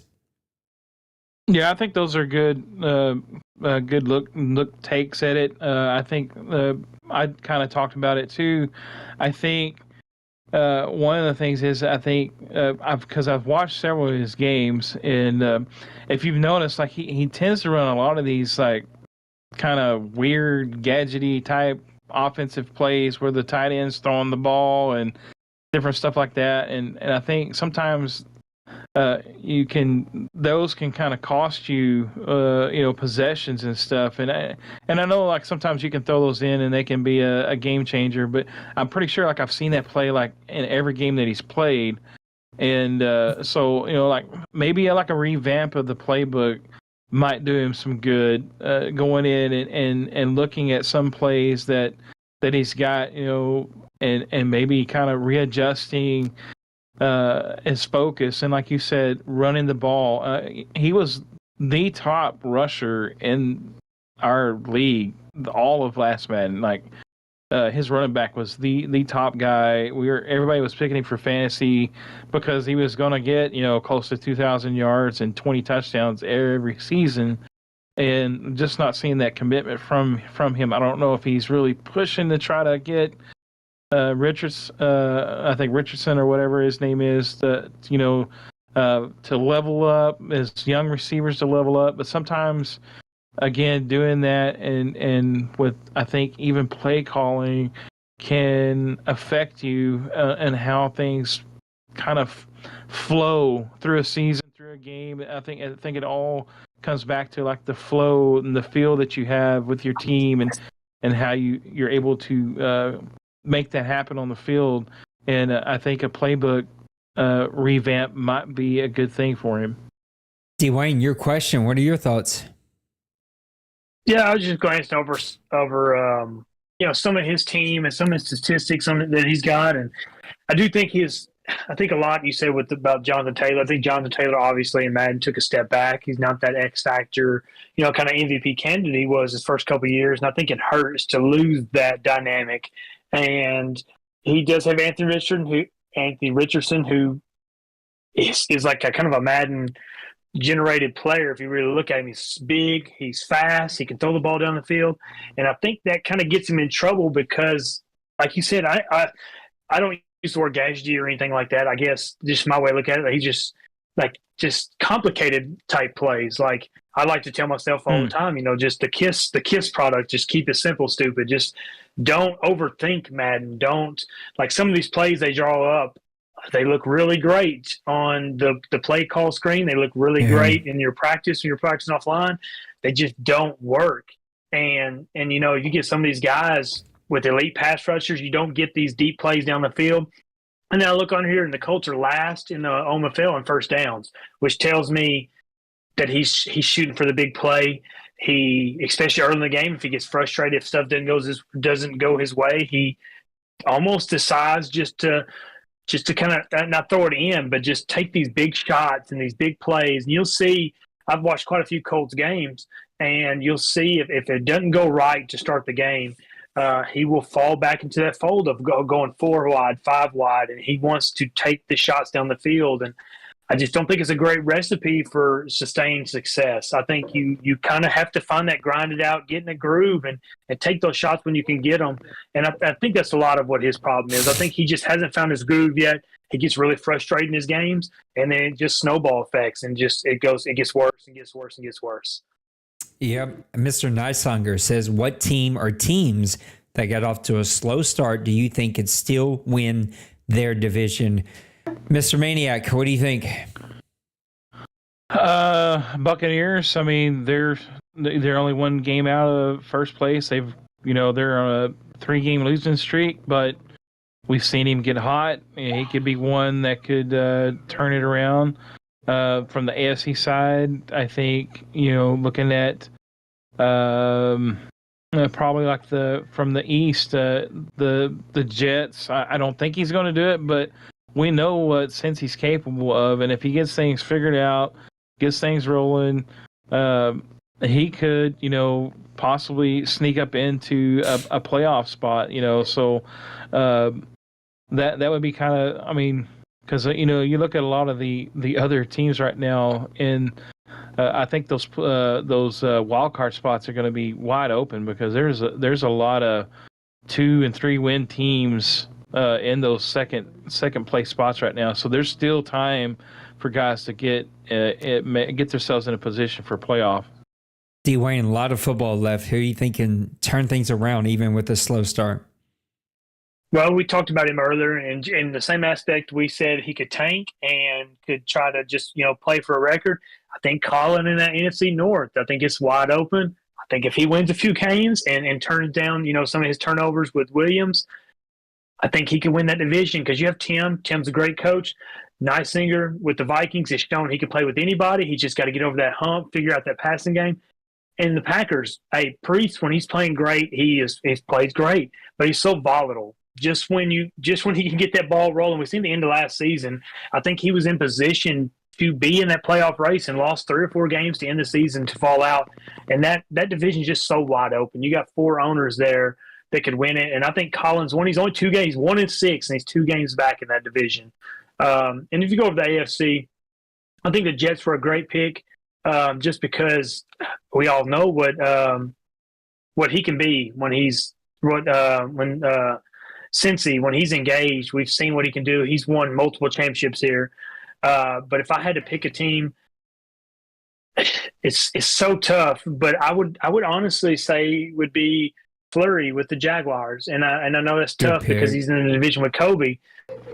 Yeah, I think those are good look takes at it. I think I kind of talked about it too. I think one of the things is I think because I've watched several of his games, and if you've noticed, like he tends to run a lot of these like kind of weird gadgety type offensive plays where the tight end's throwing the ball and different stuff like that. And I think sometimes those can kind of cost you possessions and stuff. And I know like sometimes you can throw those in and they can be a game changer, but I'm pretty sure like I've seen that play like in every game that he's played. And so like maybe like a revamp of the playbook might do him some good, going in and looking at some plays that he's got, and maybe kind of readjusting his focus. And like you said, running the ball. He was the top rusher in our league all of last Madden. Like his running back was the top guy. Everybody was picking him for fantasy because he was going to get close to 2,000 yards and 20 touchdowns every season. And just not seeing that commitment from him. I don't know if he's really pushing to try to get I think Richardson or whatever his name is, to level up, as young receivers to level up. But sometimes, again, doing that and with, I think, even play calling can affect you and how things kind of flow through a season, through a game. I think it all comes back to like the flow and the feel that you have with your team and how you're able to make that happen on the field. And I think a playbook revamp might be a good thing for him. Dwayne, your question, what are your thoughts? Yeah, I was just glancing over some of his team and some of his statistics that he's got, and I do think I think a lot you said about Jonathan Taylor. I think Jonathan Taylor obviously in Madden took a step back. He's not that X factor, kind of MVP candidate he was his first couple of years, and I think it hurts to lose that dynamic. And he does have Anthony Richardson, who is like a kind of a Madden generated player. If you really look at him, he's big, he's fast, he can throw the ball down the field. And I think that kind of gets him in trouble because, like you said, I don't use the word gadgety or anything like that. I guess just my way to look at it, he's just complicated type plays. Like I like to tell myself all the time, just the kiss product, just keep it simple, stupid. Just don't overthink Madden. Don't, like, some of these plays they draw up, they look really great on the play call screen. They look really great in your practice when you're practicing offline. They just don't work. And you get some of these guys with elite pass rushers, you don't get these deep plays down the field. And then I look on here, and the Colts are last in the OMFL in first downs, which tells me that he's shooting for the big play. He, especially early in the game, if he gets frustrated, if stuff doesn't go his way, he almost decides just to kind of not throw it in, but just take these big shots and these big plays. And you'll see, I've watched quite a few Colts games, and you'll see if it doesn't go right to start the game, he will fall back into that fold of going 4 wide, 5 wide, and he wants to take the shots down the field. And I just don't think it's a great recipe for sustained success. I think you kind of have to find that grinded out, get in a groove, and take those shots when you can get them. And I think that's a lot of what his problem is. I think he just hasn't found his groove yet. He gets really frustrated in his games, and then it just snowball effects, and it gets worse and gets worse and gets worse. Yep. Mr. Nicehunger says, what team or teams that got off to a slow start do you think could still win their division? Mr. Maniac, what do you think? Buccaneers. I mean, they're only one game out of first place. They're on a 3-game losing streak, but we've seen him get hot. He could be one that could turn it around. From the AFC side, I think, looking at probably like from the East, the Jets. I don't think he's going to do it, but we know what Cincy's capable of, and if he gets things figured out, gets things rolling, he could, possibly sneak up into a playoff spot. So that would be kind of, I mean. Because, you look at a lot of the other teams right now, and I think those wild card spots are going to be wide open because there's a lot of 2 and 3 win teams in those second place spots right now. So there's still time for guys to get themselves in a position for playoff. D-Wayne, a lot of football left. Who do you think can turn things around even with a slow start? Well, we talked about him earlier, and in the same aspect, we said he could tank and could try to just, play for a record. I think Colin in that NFC North, I think it's wide open. I think if he wins a few games and turns down, some of his turnovers with Williams, I think he can win that division because you have Tim. Tim's a great coach. Neisinger with the Vikings has shown he can play with anybody. He's just got to get over that hump, figure out that passing game. And the Packers, Priest, when he's playing great, he plays great, but he's so volatile. Just when he can get that ball rolling, we've seen the end of last season. I think he was in position to be in that playoff race and lost 3 or 4 games to end the season to fall out. And that division is just so wide open. You got 4 owners there that could win it. And I think Collins won. He's only 2 games, 1-6, and he's 2 games back in that division. And if you go to the AFC, I think the Jets were a great pick just because we all know what he can be when Cincy, when he's engaged. We've seen what he can do. He's won multiple championships here. But if I had to pick a team, it's so tough. But I would honestly say would be Fleury with the Jaguars. And I know that's tough because he's in the division with Kobe.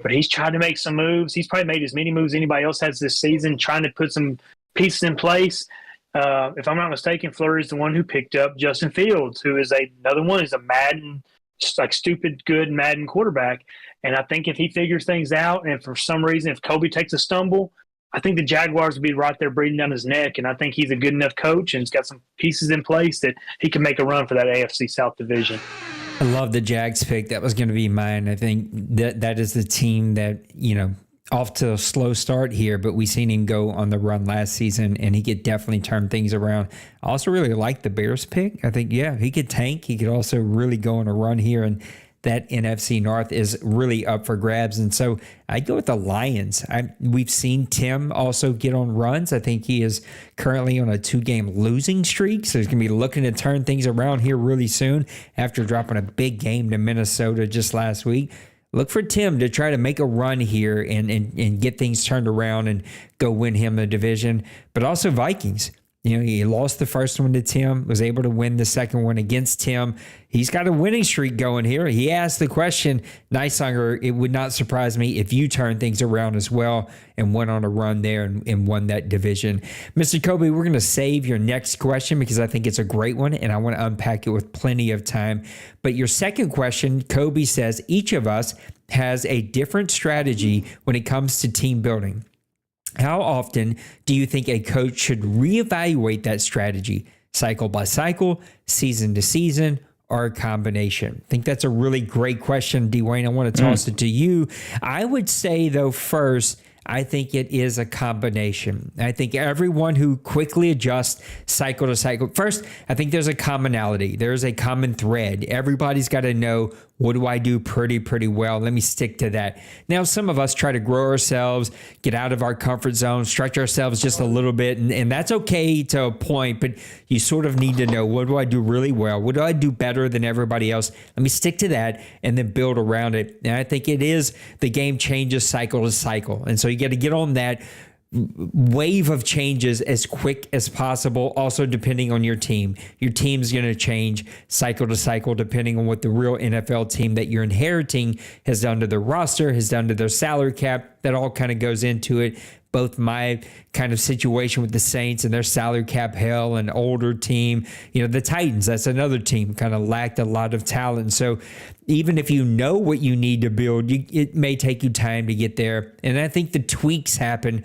But he's tried to make some moves. He's probably made as many moves as anybody else has this season, trying to put some pieces in place. If I'm not mistaken, Fleury's the one who picked up Justin Fields, who is another one. He's a Madden, stupid good Madden quarterback. And I think if he figures things out, and for some reason, if Kobe takes a stumble, I think the Jaguars will be right there breathing down his neck. And I think he's a good enough coach and he's got some pieces in place that he can make a run for that AFC South division. I love the Jags pick. That was going to be mine. I think that is the team that, off to a slow start here, but we've seen him go on the run last season, and he could definitely turn things around. I also really like the Bears pick. I think, he could tank. He could also really go on a run here, and that NFC North is really up for grabs. And so I'd go with the Lions. We've seen Tim also get on runs. I think he is currently on a 2-game losing streak. So he's going to be looking to turn things around here really soon after dropping a big game to Minnesota just last week. Look for Tim to try to make a run here and get things turned around and go win him the division. But also Vikings. He lost the first one to Tim, was able to win the second one against Tim. He's got a winning streak going here. He asked the question, Nicehunger, it would not surprise me if you turn things around as well, and went on a run there and won that division. Mr. Kobe, we're going to save your next question because I think it's a great one, and I want to unpack it with plenty of time. But your second question, Kobe says, each of us has a different strategy when it comes to team building. How often do you think a coach should reevaluate that strategy, cycle by cycle, season to season, or a combination? I think that's a really great question, Dwayne. I want to toss it to you. I would say, though, first, I think it is a combination. I think everyone who quickly adjusts cycle to cycle, first, I think there's a commonality. There's a common thread. Everybody's got to know, what do I do pretty well? Let me stick to that. Now, some of us try to grow ourselves, get out of our comfort zone, stretch ourselves just a little bit, and that's okay to a point, but you sort of need to know, what do I do really well? What do I do better than everybody else? Let me stick to that and then build around it. And I think it is the game changes cycle to cycle. And so you got to get on that wave of changes as quick as possible. Also, depending on your team, your team's going to change cycle to cycle depending on what the real NFL team that you're inheriting has done to their roster, has done to their salary cap. That all kind of goes into it. Both my kind of situation with the Saints and their salary cap hell, an older team, the Titans, that's another team, kind of lacked a lot of talent. So even if you know what you need to build, it may take you time to get there. And I think the tweaks happen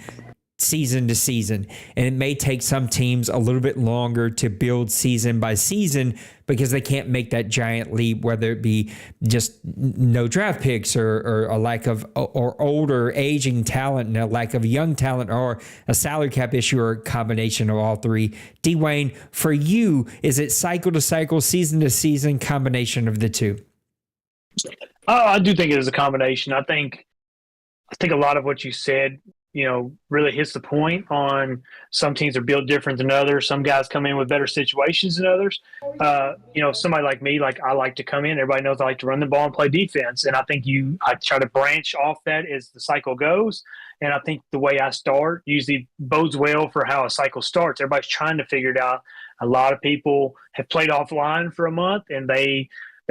season to season, and it may take some teams a little bit longer to build season by season because they can't make that giant leap, whether it be just no draft picks or a lack of or older aging talent and a lack of young talent or a salary cap issue or a combination of all three. Dwayne, for you, is it cycle to cycle, season to season, combination of the two? I do think it is a combination. I think a lot of what you said really hits the point on some teams are built different than others. Some guys come in with better situations than others. Somebody like me, I like to come in. Everybody knows I like to run the ball and play defense. And I think I try to branch off that as the cycle goes. And I think the way I start usually bodes well for how a cycle starts. Everybody's trying to figure it out. A lot of people have played offline for a month, and they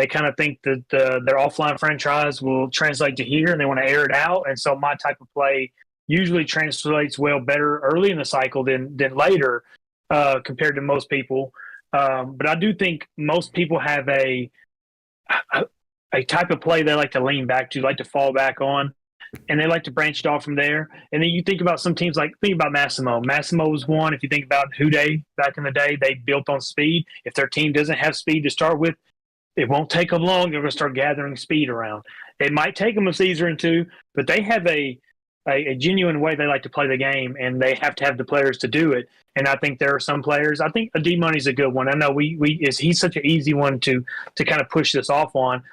kind of think that their offline franchise will translate to here, and they want to air it out. And so my type of play usually translates better early in the cycle than later compared to most people. But I do think most people have a type of play they like to lean back to, like to fall back on, and they like to branch it off from there. And then you think about some teams, think about Massimo. Massimo was one. If you think about Houday back in the day, they built on speed. If their team doesn't have speed to start with, it won't take them long. They're going to start gathering speed around. It might take them a season or two, but they have a genuine way they like to play the game, and they have to have the players to do it. And I think there are some players. I think D-Money's a good one. I know he's such an easy one to kind of push this off on.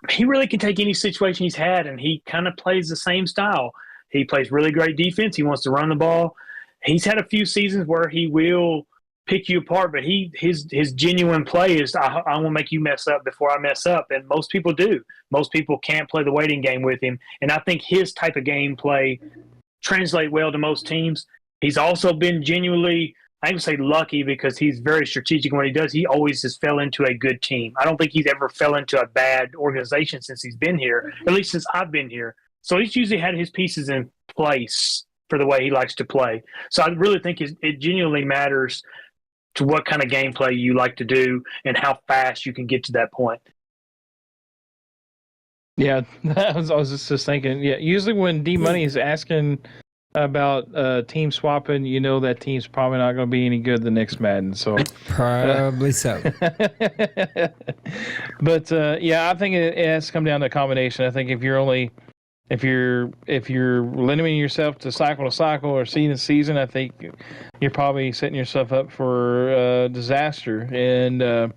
He really can take any situation he's had, and he kind of plays the same style. He plays really great defense. He wants to run the ball. He's had a few seasons where he will pick you apart, but his genuine play is I will make you mess up before I mess up, and most people do. Most people can't play the waiting game with him, and I think his type of game play translate well to most teams. He's also been genuinely, I can say lucky, because he's very strategic in what he does. He always has fell into a good team. I don't think he's ever fell into a bad organization since he's been here, at least since I've been here. So he's usually had his pieces in place for the way he likes to play. So I really think it genuinely matters to what kind of gameplay you like to do and how fast you can get to that point. Yeah, I was just thinking. Yeah, usually when D-Money is asking about team swapping, that team's probably not going to be any good the next Madden. So probably so. But I think it has to come down to a combination. I think if you're only if you're limiting yourself to cycle or season to season, I think you're probably setting yourself up for disaster. And I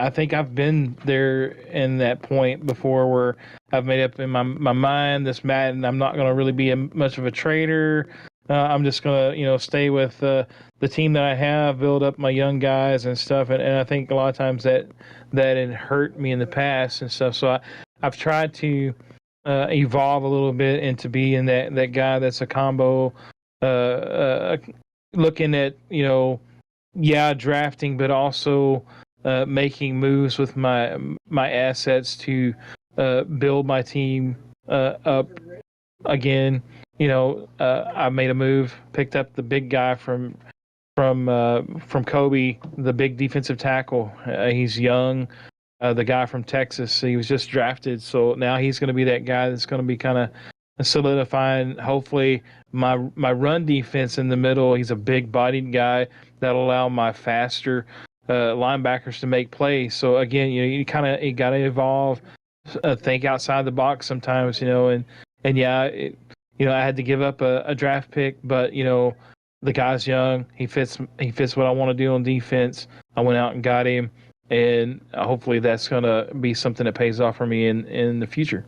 think I've been there in that point before where I've made up in my mind this Madden. I'm not going to really be much of a trader. I'm just going to stay with the team that I have, build up my young guys and stuff. And I think a lot of times that it hurt me in the past and stuff. So I've tried to evolve a little bit into being that guy that's a combo, looking at drafting, but also making moves with my assets to build my team up again. I made a move, picked up the big guy from Kobe, the big defensive tackle. He's young. The guy from Texas, he was just drafted, so now he's going to be that guy that's going to be kind of solidifying, hopefully, my run defense in the middle. He's a big-bodied guy that'll allow my faster linebackers to make plays. So again, you got to evolve, think outside the box sometimes, and yeah, I had to give up a draft pick, but the guy's young. He fits what I want to do on defense. I went out and got him. And hopefully that's going to be something that pays off for me in the future.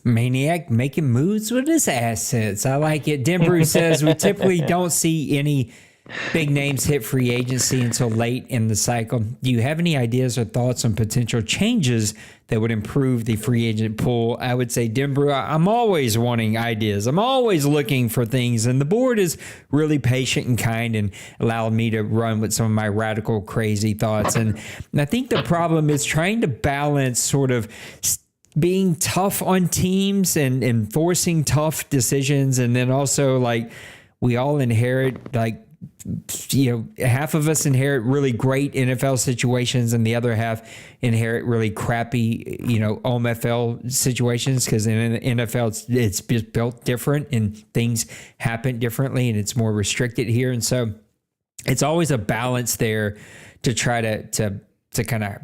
Maniac making moves with his assets. I like it. Denver says we typically don't see any big names hit free agency until late in the cycle. Do you have any ideas or thoughts on potential changes that would improve the free agent pool? I would say, Denver, I'm always wanting ideas. I'm always looking for things, and the board is really patient and kind and allowed me to run with some of my radical, crazy thoughts. And I think the problem is trying to balance sort of being tough on teams and enforcing tough decisions, and then also like we all inherit half of us inherit really great NFL situations and the other half inherit really crappy, OMFL situations, because in the NFL it's just built different and things happen differently and it's more restricted here. And so it's always a balance there to try to kind of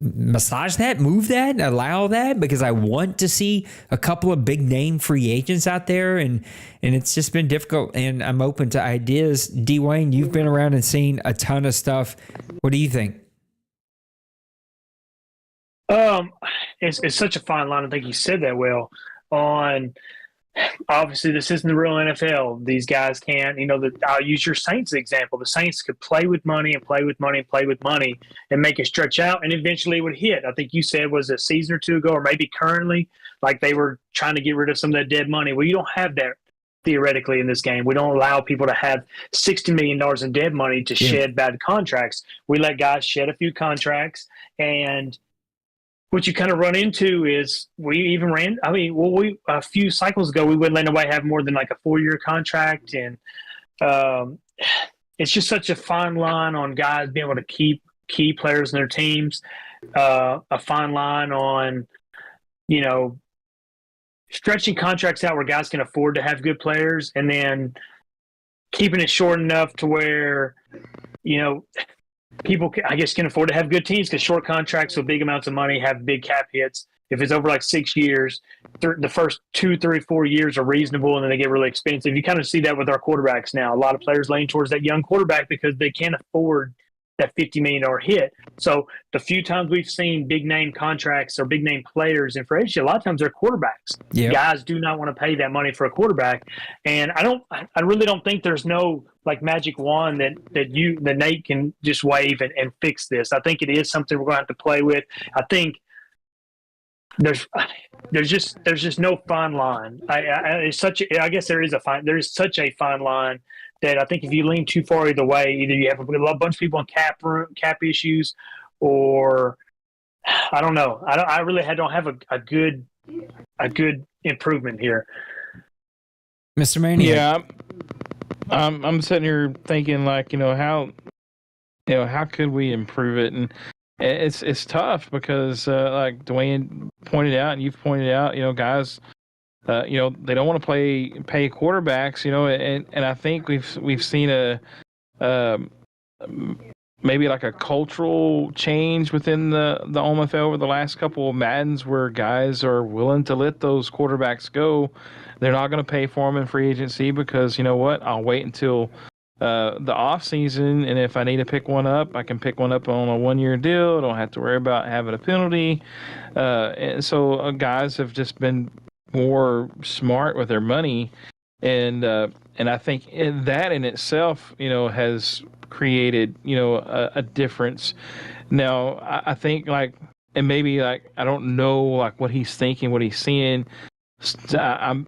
massage that, move that, allow that, because I want to see a couple of big name free agents out there, and it's just been difficult, and I'm open to ideas. D. Wayne, you've been around and seen a ton of stuff. What do you think? It's such a fine line. I think you said that well. Obviously, this isn't the real NFL. These guys can't, I'll use your Saints example. The Saints could play with money and play with money and play with money and make it stretch out, and eventually it would hit. I think you said was a season or two ago, or maybe currently, like they were trying to get rid of some of that dead money. Well, you don't have that theoretically in this game. We don't allow people to have $60 million in dead money to shed bad contracts. We let guys shed a few contracts, and what you kind of run into is a few cycles ago, we wouldn't let nobody have more than like a 4-year contract. And it's just such a fine line on guys being able to keep key players in their teams, a fine line on, stretching contracts out where guys can afford to have good players, and then keeping it short enough to where, people, I guess, can afford to have good teams, because short contracts with big amounts of money have big cap hits. If it's over like 6 years, the first 2, 3, 4 years are reasonable, and then they get really expensive. You kind of see that with our quarterbacks now. A lot of players lean towards that young quarterback because they can't afford that $50 million hit. So the few times we've seen big name contracts or big name players in free agency, a lot of times they're quarterbacks. Yep. Guys do not want to pay that money for a quarterback. And I really don't think there's no like magic wand that Nate can just wave and fix this. I think it is something we're going to have to play with. I think there's just no fine line. I guess there is such a fine line that I think if you lean too far either way, either you have a bunch of people on cap issues, or I don't know. I really don't have a good improvement here. Mr. Maniac. Yeah, I'm sitting here thinking like, how could we improve it? And it's tough because like Dwayne pointed out and you've pointed out, guys, they don't want to pay quarterbacks, and I think we've seen maybe like a cultural change within the OMFL over the last couple of Maddens where guys are willing to let those quarterbacks go. They're not going to pay for them in free agency because, you know what, I'll wait until the off season, and if I need to pick one up, I can pick one up on a 1-year deal. I don't have to worry about having a penalty. And so guys have just been more smart with their money, and I think that in itself, has created a difference. Now I think and maybe I don't know what he's thinking, what he's seeing. I'm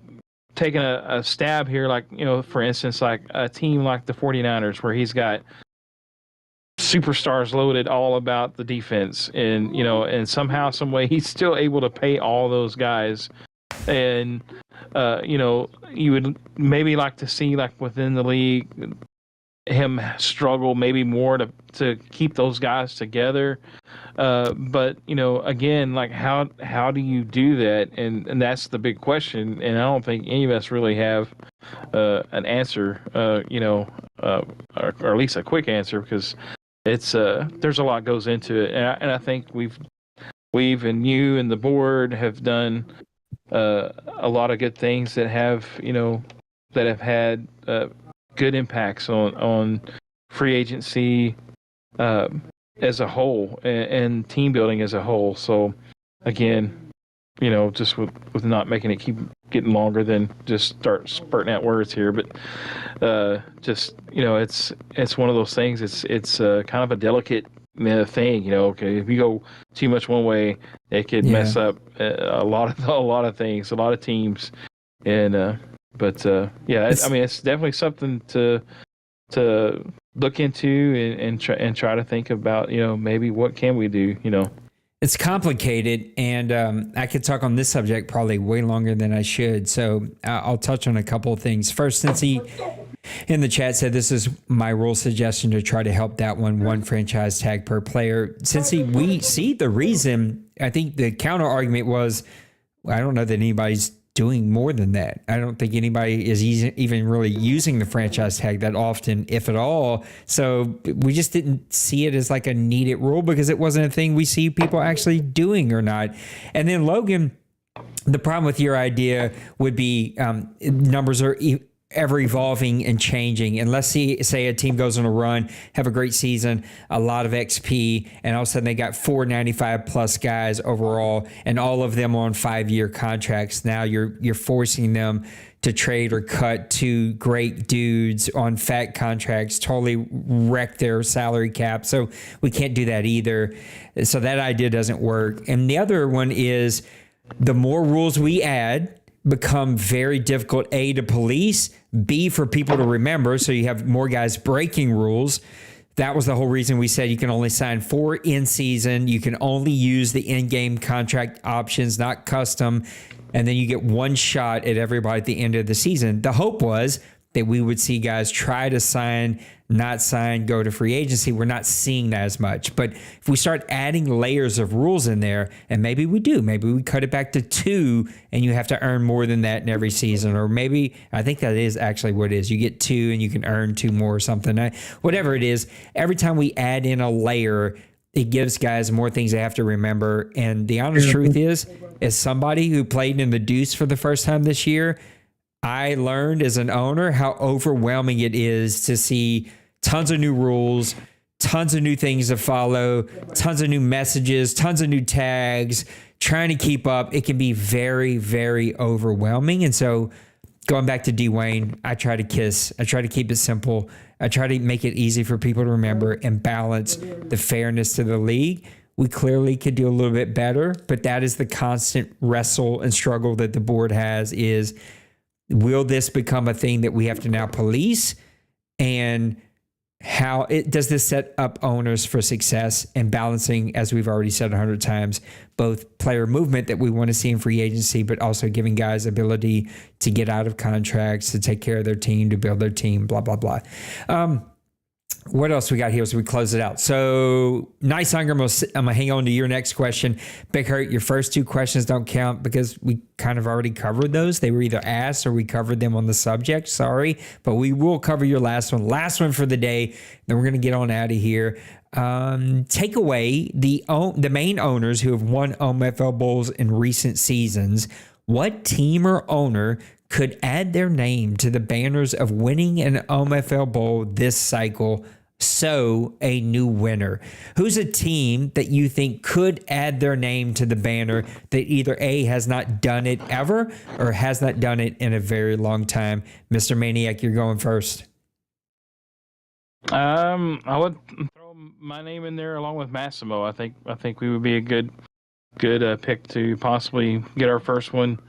taking a stab here, for instance, a team like the 49ers where he's got superstars loaded all about the defense, and somehow, some way he's still able to pay all those guys. And you would maybe like to see within the league him struggle maybe more to keep those guys together. But again, how do you do that? And that's the big question. And I don't think any of us really have an answer, or at least a quick answer, because it's there's a lot goes into it. And I think we've and you and the board have done a lot of good things that have had good impacts on free agency as a whole and team building as a whole. So again, just with not making it keep getting longer than just start spurting out words here, but just it's one of those things. It's kind of a delicate thing. Okay, if you go too much one way, it could mess up a lot of things, a lot of teams, and it's definitely something to look into and try to think about. Maybe what can we do? It's complicated, and I could talk on this subject probably way longer than I should. So I'll touch on a couple of things. First, since he in the chat said this is my rule suggestion to try to help that one franchise tag per player. Since we see the reason, I think the counter argument was, I don't know that anybody's doing more than that. I don't think anybody is even really using the franchise tag that often, if at all. So we just didn't see it as a needed rule because it wasn't a thing we see people actually doing or not. And then Logan, the problem with your idea would be numbers are ever evolving and changing. And let's say a team goes on a run, have a great season, a lot of XP, and all of a sudden they got 495 plus guys overall, and all of them on 5-year contracts. Now you're forcing them to trade or cut two great dudes on fat contracts, totally wreck their salary cap. So we can't do that either. So that idea doesn't work. And the other one is the more rules we add become very difficult, A, to police, B, for people to remember. So you have more guys breaking rules. That was the whole reason we said you can only sign 4 in season. You can only use the in-game contract options, not custom. And then you get one shot at everybody at the end of the season. The hope was that we would see guys try to sign, not sign, go to free agency. We're not seeing that as much. But if we start adding layers of rules in there, and maybe we do, maybe we cut it back to 2 and you have to earn more than that in every season. Or maybe, I think that is actually what it is. You get 2 and you can earn 2 more or something. Whatever it is, every time we add in a layer, it gives guys more things they have to remember. And the honest truth is, as somebody who played in the deuce for the first time this year, I learned as an owner how overwhelming it is to see tons of new rules, tons of new things to follow, tons of new messages, tons of new tags, trying to keep up. It can be very, very overwhelming. And so going back to Dwayne, I try to keep it simple. I try to make it easy for people to remember and balance the fairness to the league. We clearly could do a little bit better, but that is the constant wrestle and struggle that the board has is, will this become a thing that we have to now police? And how does this set up owners for success and balancing, as we've already said 100 times, both player movement that we want to see in free agency, but also giving guys ability to get out of contracts, to take care of their team, to build their team, blah, blah, blah. What else we got here as we close it out? So, Nice Hunger, I'm going to hang on to your next question. Big Hurt, your first 2 questions don't count because we kind of already covered those. They were either asked or we covered them on the subject. Sorry, but we will cover your last one. Last one for the day. Then we're going to get on out of here. take away the main owners who have won OMFL Bowls in recent seasons. What team or owner could add their name to the banners of winning an OMFL Bowl this cycle? So a new winner. Who's a team that you think could add their name to the banner that either A, has not done it ever or has not done it in a very long time? Mr. Maniac, you're going first. I would throw my name in there along with Massimo. I think we would be a good pick to possibly get our first one.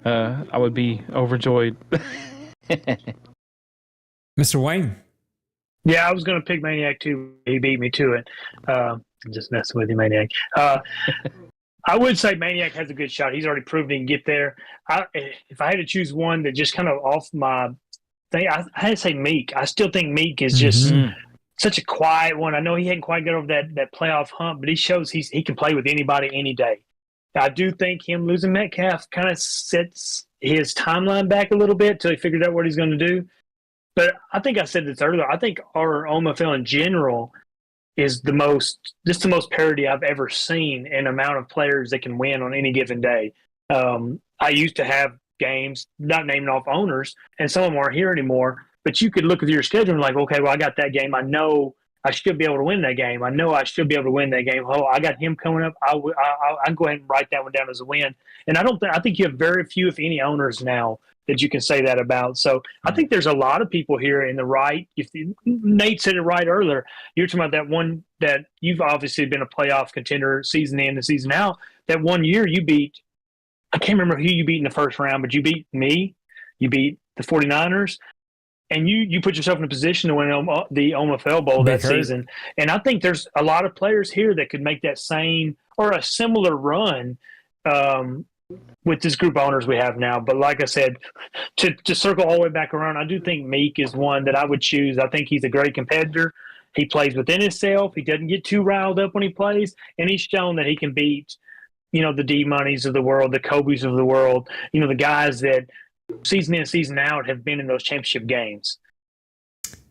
I would be overjoyed. Mr. Wayne. Yeah, I was going to pick Maniac too. He beat me to it. I'm just messing with you, Maniac. I would say Maniac has a good shot. He's already proven he can get there. If I had to choose one that just kind of off my thing, I had to say Meek. I still think Meek is just such a quiet one. I know he hadn't quite got over that playoff hump, but he shows he can play with anybody any day. I do think him losing Metcalf kind of sets his timeline back a little bit until he figured out what he's going to do. But I think I said this earlier. I think our OMFL in general is the most parity I've ever seen in amount of players that can win on any given day. I used to have games, not naming off owners, and some of them aren't here anymore. But you could look at your schedule and like, okay, well, I got that game. I know I should be able to win that game. I know I should be able to win that game. Oh, I got him coming up. I'll go ahead and write that one down as a win. And I think you have very few, if any, owners now that you can say that about. So I think there's a lot of people here in the right. Nate said it right earlier. You're talking about that one that you've obviously been a playoff contender season in and season out. That one year you beat, I can't remember who you beat in the first round, but you beat me. You beat the 49ers. And you put yourself in a position to win the OMFL Bowl that season. And I think there's a lot of players here that could make that same or a similar run with this group of owners we have now. But like I said, to circle all the way back around, I do think Meek is one that I would choose. I think he's a great competitor. He plays within himself. He doesn't get too riled up when he plays. And he's shown that he can beat, the D-Moneys of the world, the Kobe's of the world, the guys that – season in, season out have been in those championship games.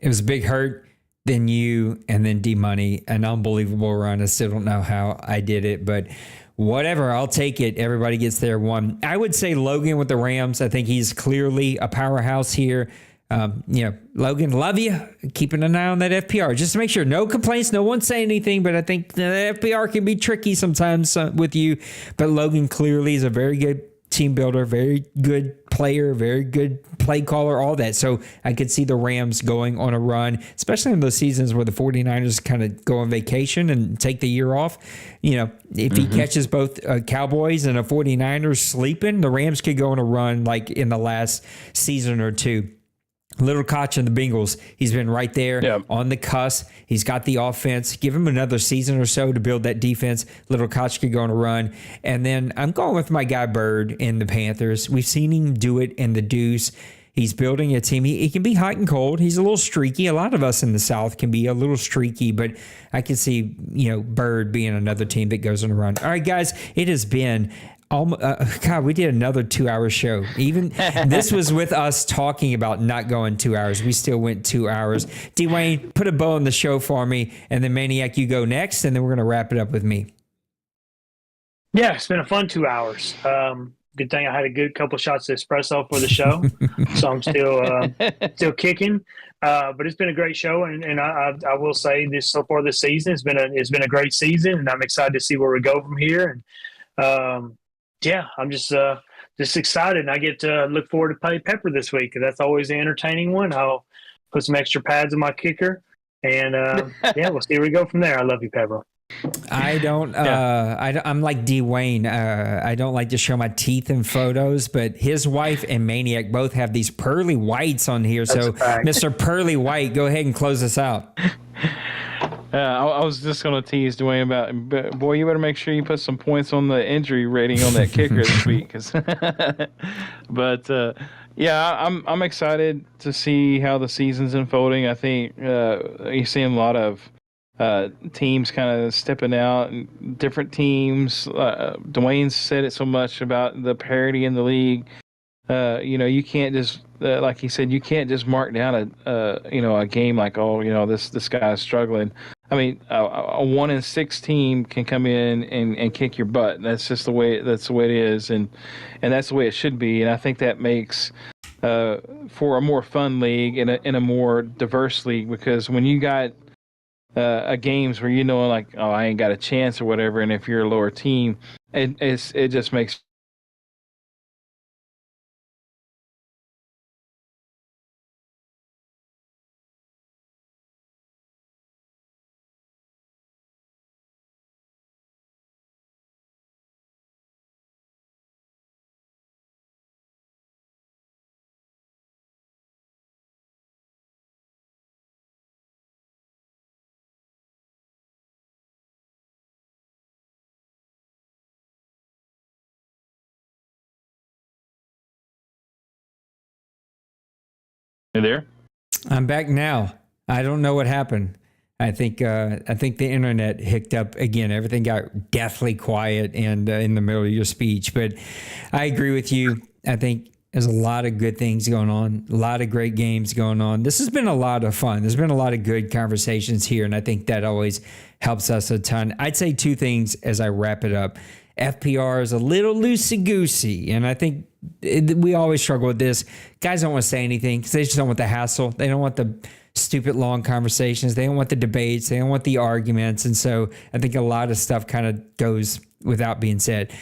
It was a big hurt, then you, and then D-Money. An unbelievable run. I still don't know how I did it, but whatever. I'll take it. Everybody gets their one. I would say Logan with the Rams. I think he's clearly a powerhouse here. Logan, love you. Keeping an eye on that FPR. Just to make sure. No complaints. No one say anything, but I think the FPR can be tricky sometimes with you. But Logan clearly is a very good team builder, very good player, very good play caller, all that. So I could see the Rams going on a run, especially in those seasons where the 49ers kind of go on vacation and take the year off. If he catches both Cowboys and a 49ers sleeping, the Rams could go on a run like in the last season or two. Little Koch and the Bengals, he's been right there on the cusp. He's got the offense. Give him another season or so to build that defense. Little Koch could go on a run. And then I'm going with my guy Bird in the Panthers. We've seen him do it in the Deuce. He's building a team. He can be hot and cold. He's a little streaky. A lot of us in the South can be a little streaky, but I can see, Bird being another team that goes on a run. All right, guys, it has been God, we did another 2-hour show. Even this was with us talking about not going 2 hours. We still went 2 hours. Dwayne, put a bow on the show for me, and then Maniac, you go next, and then we're going to wrap it up with me. Yeah, it's been a fun 2 hours. Good thing I had a good couple shots of espresso for the show, so I'm still kicking. But it's been a great show, and I will say this so far this season it's been a great season, and I'm excited to see where we go from here. And I'm just excited. And I get to look forward to play Pepper this week. That's always an entertaining one. I'll put some extra pads in my kicker, and we'll see where we go from there. I love you, Pepper. I don't. I'm like Dwayne. I don't like to show my teeth in photos, but his wife and Maniac both have these pearly whites on here. That's so, Mr. Pearly White, go ahead and close us out. I was just going to tease Dwayne about, boy, you better make sure you put some points on the injury rating on that kicker this week. I'm excited to see how the season's unfolding. I think you're seeing a lot of teams kind of stepping out, and different teams. Dwayne said it so much about the parity in the league. You can't just like he said, you can't just mark down a game like, oh, this guy's struggling. I mean, a 1-6 team can come in and kick your butt. That's just the way it is, and that's the way it should be. And I think that makes for a more fun league and a more diverse league, because when you got games where like, oh, I ain't got a chance or whatever, and if you're a lower team, it just makes. You there? I'm back now. I don't know what happened. I think the internet hicked up again. Everything got deathly quiet and in the middle of your speech. But I agree with you. I think there's a lot of good things going on, a lot of great games going on. This has been a lot of fun. There's been a lot of good conversations here, and I think that always helps us a ton. I'd say two things as I wrap it up. FPR is a little loosey-goosey, and I think we always struggle with this. Guys don't want to say anything because they just don't want the hassle. They don't want the stupid long conversations. They don't want the debates. They don't want the arguments. And so I think a lot of stuff kind of goes without being said.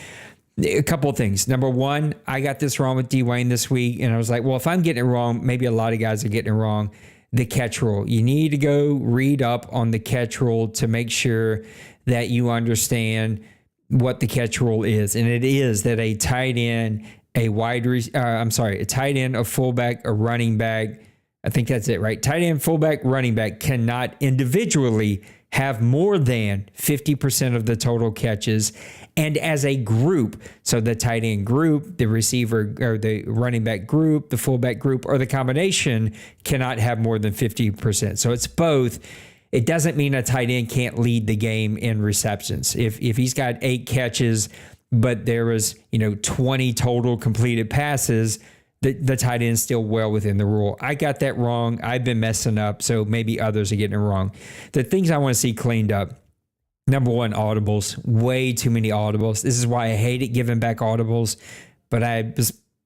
A couple of things. Number one, I got this wrong with Dwayne this week, and I was like, well, if I'm getting it wrong, maybe a lot of guys are getting it wrong. The catch rule. You need to go read up on the catch rule to make sure that you understand what the catch rule is. And it is that a tight end, a tight end, a fullback, a running back, I think that's it, right? Tight end, fullback, running back cannot individually have more than 50% of the total catches. And as a group, so the tight end group, the receiver or the running back group, the fullback group, or the combination cannot have more than 50%. So it's both. It doesn't mean a tight end can't lead the game in receptions. If he's got 8 catches, but there was 20 total completed passes, the tight end is still well within the rule. I got that wrong. I've been messing up, so maybe others are getting it wrong. The things I want to see cleaned up. Number one, audibles. Way too many audibles. This is why I hated giving back audibles, but I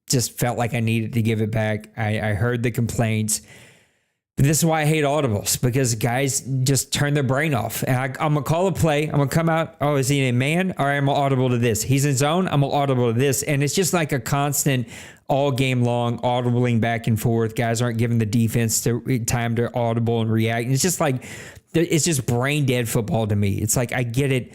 just felt like I needed to give it back. I heard the complaints. But this is why I hate audibles, because guys just turn their brain off. And I'm going to call a play. I'm going to come out. Oh, is he a man? All right, I'm going to audible to this. He's in zone. I'm going to audible to this. And it's just like a constant all game long audibling back and forth. Guys aren't giving the defense time to audible and react. And it's just like, it's just brain dead football to me. It's like, I get it.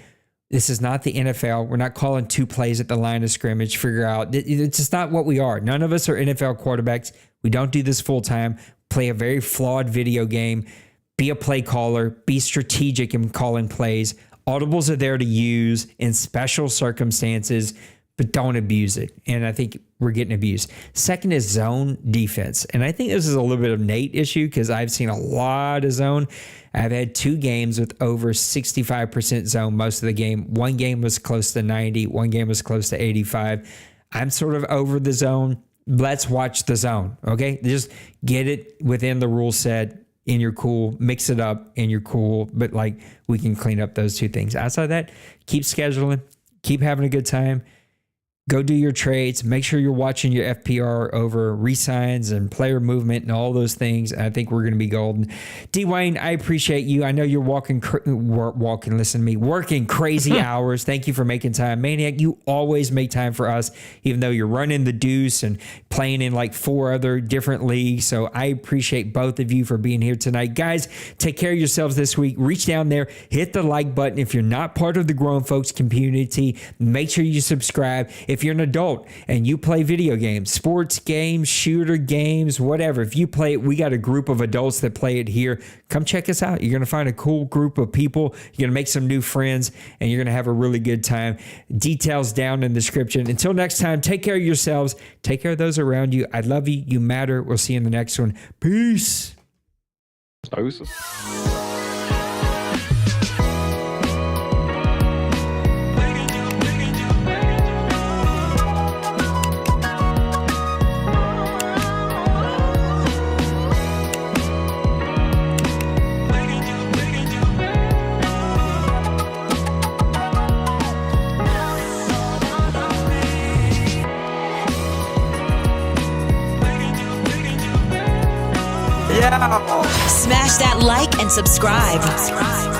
This is not the NFL. We're not calling 2 plays at the line of scrimmage, figure out. It's just not what we are. None of us are NFL quarterbacks. We don't do this full time. Play a very flawed video game, be a play caller, be strategic in calling plays. Audibles are there to use in special circumstances, but don't abuse it. And I think we're getting abused. Second is zone defense. And I think this is a little bit of Nate issue because I've seen a lot of zone. I've had 2 games with over 65% zone most of the game. One game was close to 90. One game was close to 85. I'm sort of over the zone. Let's watch the zone, okay? Just get it within the rule set and you're cool. Mix it up and you're cool. But like, we can clean up those 2 things. Outside of that, keep scheduling, keep having a good time. Go do your trades. Make sure you're watching your FPR over resigns and player movement and all those things. I think we're going to be golden. Dwayne, I appreciate you. I know you're working crazy hours. Thank you for making time. Maniac, you always make time for us, even though you're running the deuce and playing in like 4 other different leagues. So I appreciate both of you for being here tonight. Guys, take care of yourselves this week. Reach down there, hit the like button. If you're not part of the Grown Folks community, make sure you subscribe. If you're an adult and you play video games, sports games, shooter games, whatever, if you play it, we got a group of adults that play it here. Come check us out. You're going to find a cool group of people. You're going to make some new friends and you're going to have a really good time. Details down in the description. Until next time, take care of yourselves. Take care of those around you. I love you. You matter. We'll see you in the next one. Peace. Smash that like and subscribe.